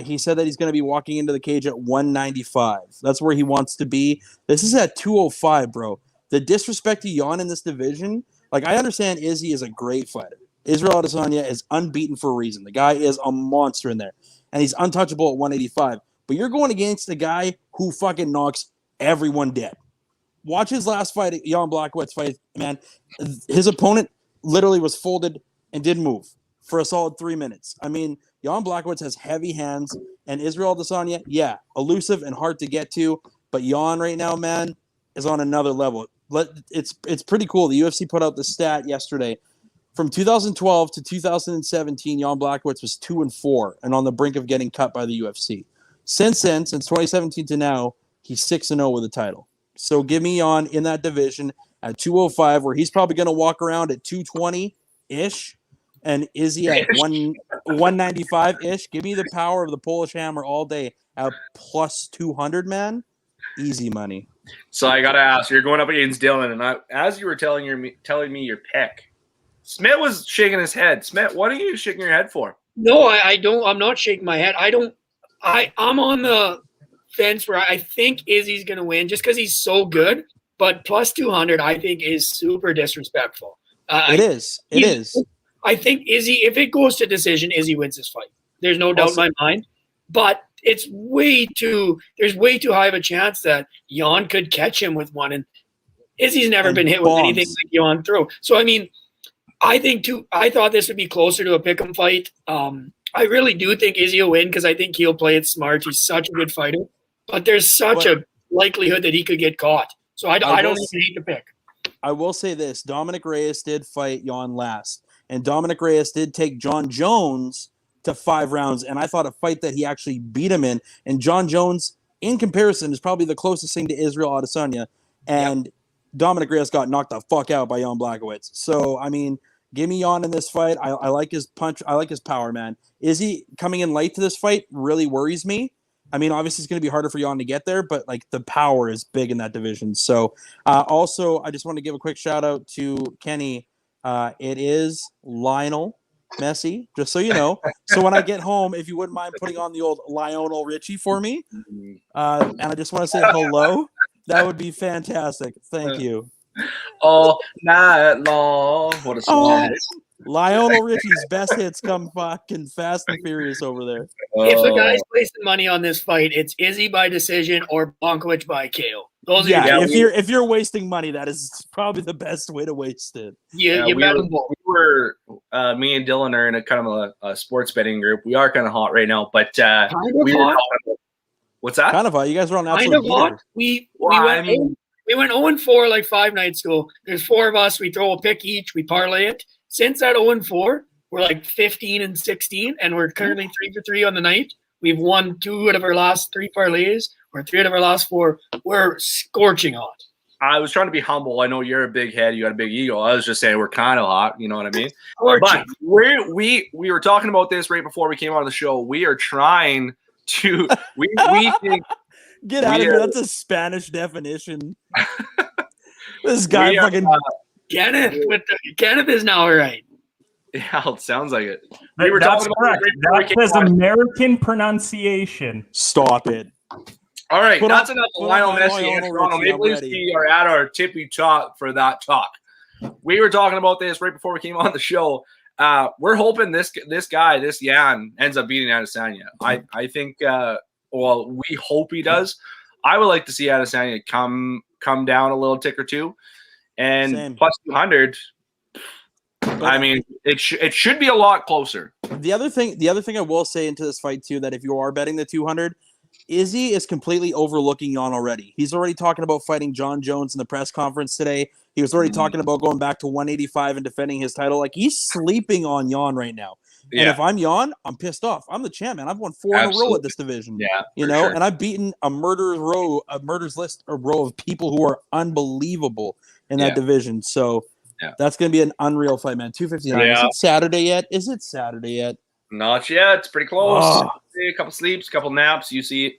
S3: he said that he's going to be walking into the cage at 195. That's where he wants to be. This is at 205, bro. The disrespect to Jan in this division, like I understand Izzy is a great fighter. Israel Adesanya is unbeaten for a reason. The guy is a monster in there, and he's untouchable at 185. But you're going against a guy who fucking knocks everyone dead. Watch his last fight, Jan Blachowicz fight, man. His opponent literally was folded and didn't move for a solid 3 minutes. I mean, Jan Blachowicz has heavy hands, and Israel Adesanya, yeah, elusive and hard to get to, but Jan right now, man, is on another level. It's pretty cool. The UFC put out the stat yesterday. From 2012 to 2017, Jan Blachowicz was 2-4 and on the brink of getting cut by the UFC. Since 2017 to now, he's 6-0 with a title. So give me Jan in that division at 205, where he's probably going to walk around at 220-ish, and Izzy at 195-ish. Give me the power of the Polish Hammer all day at plus 200, man. Easy money.
S2: So I got to ask, you're going up against Dylan, and as you were telling me your pick, Smith was shaking his head. Smith, what are you shaking your head for?
S5: No, I don't. I'm not shaking my head. I'm on the fence where I think Izzy's going to win just because he's so good. But plus 200, I think, is super disrespectful.
S3: It is.
S5: I think Izzy, if it goes to decision, Izzy wins this fight. There's no doubt in my mind. But it's way too. There's way too high of a chance that Jan could catch him with one, and Izzy's never
S3: And
S5: been hit
S3: bombs.
S5: with anything like Jan throw. So I mean, I think too. I thought this would be closer to a pick'em fight. I really do think Izzy will win because I think he'll play it smart. He's such a good fighter, but there's such a likelihood that he could get caught. So I don't even hate the pick.
S3: I will say this: Dominic Reyes did fight Jan last, and Dominic Reyes did take John Jones to 5 rounds, and I thought a fight that he actually beat him in. And John Jones, in comparison, is probably the closest thing to Israel Adesanya, and Dominic Reyes got knocked the fuck out by Jan Blachowicz. So I mean, give me Jan in this fight. I like his punch. I like his power, man. Is he coming in late to this fight? Really worries me. I mean, obviously it's going to be harder for Jan to get there, but like the power is big in that division. So also, I just want to give a quick shout out to Kenny. It is Lionel Messi, just so you know. So when I get home, if you wouldn't mind putting on the old Lionel Richie for me, and I just want to say hello, that would be fantastic. Thank you.
S2: All night long. What a song.
S3: Lionel Richie's best hits come fucking fast and furious over there.
S5: If the guy's placing money on this fight, it's Izzy by decision or Blachowicz by KO. Those are
S3: if you're wasting money, that is probably the best way to waste it.
S5: you bet them both.
S2: We were me and Dylan are in a kind of a sports betting group. We are kind of hot right now, but we were what's that?
S3: Kind of hot. You guys were on
S5: Kind
S3: absolute
S5: of hot. We went 0-4 like 5 nights ago. There's 4 of us. We throw a pick each. We parlay it. Since that 0-4, we're like 15-16, and we're currently 3-for-3 on the night. We've won 2 out of our last 3 parlays, or 3 out of our last 4. We're scorching hot.
S2: I was trying to be humble. I know you're a big head. You got a big ego. I was just saying we're kind of hot. You know what I mean?
S5: Scorching.
S2: But we were talking about this right before we came on the show. We are trying to we think
S3: get out of here. That's a Spanish definition. This guy fucking
S5: Kenneth is now all right.
S2: Yeah, it sounds like it.
S4: We were talking about that says American pronunciation.
S3: Stop it.
S2: All right, that's enough Lionel Messi and Toronto Maple Leafs. We are at our tippy top for that talk. We were talking about this right before we came on the show. We're hoping this guy, this Jan, ends up beating Adesanya. I think. Well, we hope he does. I would like to see Adesanya come down a little tick or two, and
S3: Same.
S2: plus 200. I mean, it should be a lot closer.
S3: The other thing I will say into this fight too, that if you are betting the 200, Izzy is completely overlooking Jan already. He's already talking about fighting John Jones in the press conference today. He was already talking about going back to 185 and defending his title. Like, he's sleeping on Jan right now. Yeah. And if I'm Jan, I'm pissed off. I'm the champ, man. I've won 4 in a row at this division.
S2: Yeah,
S3: you know, and I've beaten a murderers row of people who are unbelievable in that division. So that's going to be an unreal fight, man. 259. Is it Saturday yet? Not yet.
S2: It's pretty close. A couple sleeps, a couple naps. You see,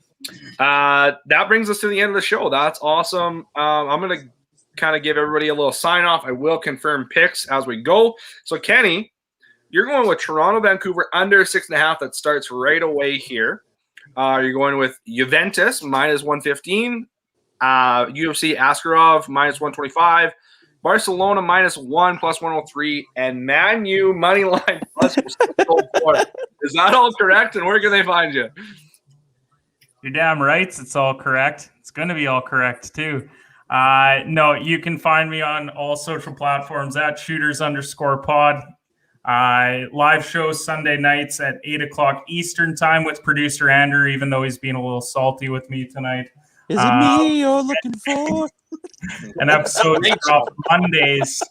S2: that brings us to the end of the show. That's awesome. I'm going to kind of give everybody a little sign off. I will confirm picks as we go. So, Kenny, you're going with Toronto, Vancouver under 6.5. That starts right away here. You're going with Juventus minus 115. UFC Askarov minus 125. Barcelona minus 1 plus 103, and Man U money line plus 4. Is that all correct? And where can they find you?
S4: You're damn right. It's all correct. It's going to be all correct too. No, you can find me on all social platforms at shooters_pod. Live shows Sunday nights at 8:00 Eastern time with producer Andrew, even though he's being a little salty with me tonight.
S3: Is it me you're looking for?
S4: An episode drop Mondays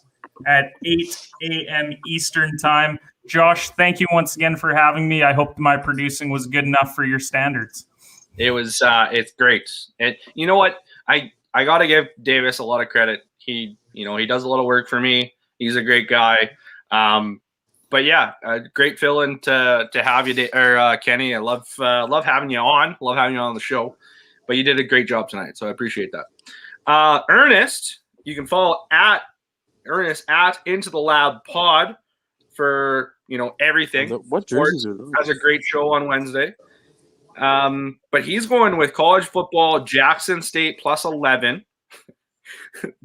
S4: at 8 a.m. Eastern time. Josh, thank you once again for having me. I hope my producing was good enough for your standards.
S2: It was. It's great. And you know what? I got to give Davis a lot of credit. He does a lot of work for me. He's a great guy. But yeah, great feeling to have you, Kenny. I love having you on. Love having you on the show. But you did a great job tonight, so I appreciate that. Ernest, you can follow at Ernest at Into the Lab Pod for everything.
S3: What jerseys are those?
S2: Has a great show on Wednesday. But he's going with college football, Jackson State plus 11.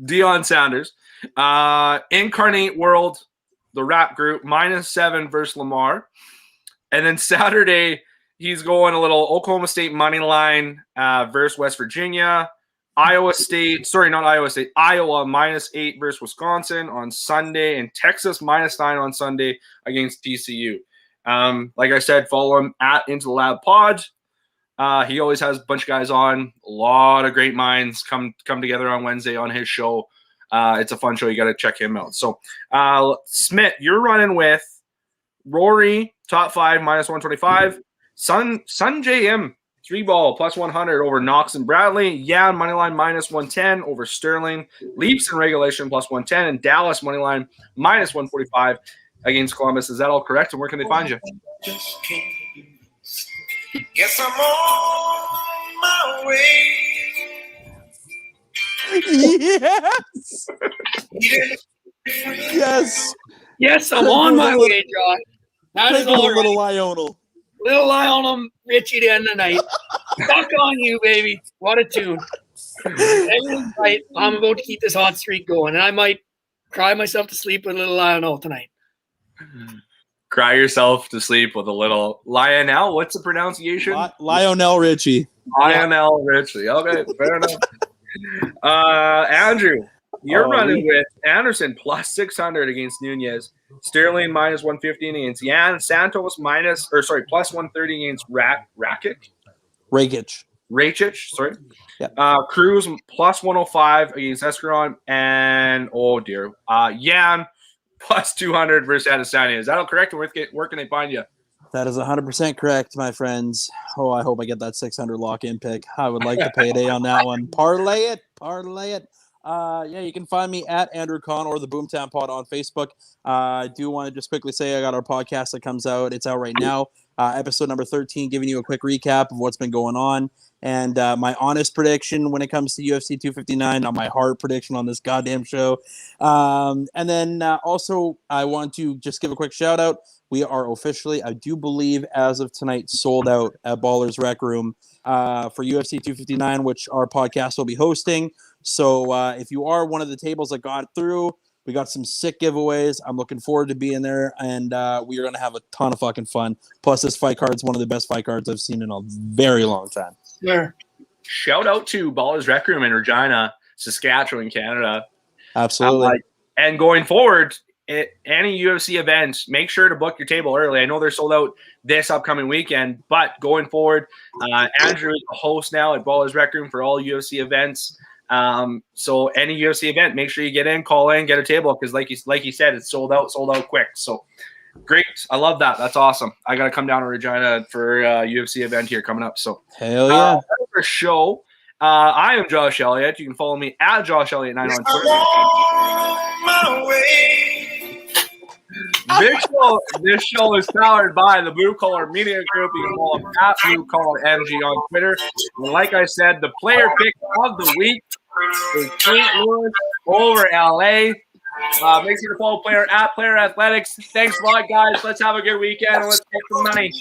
S2: Deion Sanders. Incarnate World, the rap group, minus 7 versus Lamar. And then Saturday He's going a little Oklahoma State money line versus West Virginia. Iowa -8 versus Wisconsin on Sunday, and Texas -9 on Sunday against TCU. Like I said, follow him at Into the Lab Pod. He always has a bunch of guys on. A lot of great minds come together on Wednesday on his show. It's a fun show. You got to check him out. So, Smith, you're running with Rory, top 5, -125. Sun JM, 3-ball, +100 over Knox and Bradley. Yan, moneyline, -110 over Sterling. Leaps in regulation, +110. And Dallas, moneyline, -145 against Columbus. Is that all correct? And where can they find you?
S6: Guess I'm on my way.
S3: Yes.
S5: Yes, I'm on my way, Josh. That is all
S3: little
S5: right.
S3: Lionel.
S5: Little eye on him, Richie, to end the night. Stuck on you, baby. What a tune. Everyone's right. I'm about to keep this hot streak going, and I might cry myself to sleep with a little Lionel tonight.
S2: Cry yourself to sleep with a little Lionel. What's the pronunciation?
S3: Lionel Richie.
S2: Lionel Richie. Okay, fair enough. Andrew, you're running with Anderson +600 against Nunez. Sterling -115 against Yan. Santos +130 against Rakic. Sorry.
S3: Yeah.
S2: Cruz +105 against Escaron. And Yan +200 versus Adesanya. Is that all correct? Where can they find you?
S3: That is 100% correct, my friends. Oh, I hope I get that 600 lock-in pick. I would like the payday on that one. Parlay it. Yeah, you can find me at Andrew Kahn or the Boomtown Pod on Facebook. I do want to just quickly say I got our podcast that comes out. It's out right now. Episode number 13, giving you a quick recap of what's been going on. And my honest prediction when it comes to UFC 259, not my hard prediction on this goddamn show. And then also, I want to just give a quick shout out. We are officially, I do believe, as of tonight, sold out at Ballers Rec Room for UFC 259, which our podcast will be hosting. So if you are one of the tables that got through, we got some sick giveaways. I'm looking forward to being there, and we are going to have a ton of fucking fun. Plus, this fight card is one of the best fight cards I've seen in a very long time.
S5: Sure.
S2: Shout out to Ballers Rec Room in Regina, Saskatchewan, Canada.
S3: Absolutely.
S2: And going forward, any UFC events, make sure to book your table early. I know they're sold out this upcoming weekend, but going forward, Andrew is the host now at Ballers Rec Room for all UFC events. So any UFC event, make sure you get in, call in, get a table, because like you said, it's sold out quick. So great. I love that. That's awesome. I got to come down to Regina for a UFC event here coming up. So
S3: hell yeah.
S2: For show. I am Josh Elliott. You can follow me at Josh Elliott 9 on Twitter.
S6: My way.
S2: This show is powered by the Blue Collar Media Group. You can follow them at Blue Collar MG on Twitter. And like I said, the player pick of the week is St. Louis over LA. Make sure to follow player at Player Athletics. Thanks a lot, guys. Let's have a good weekend and let's get some money.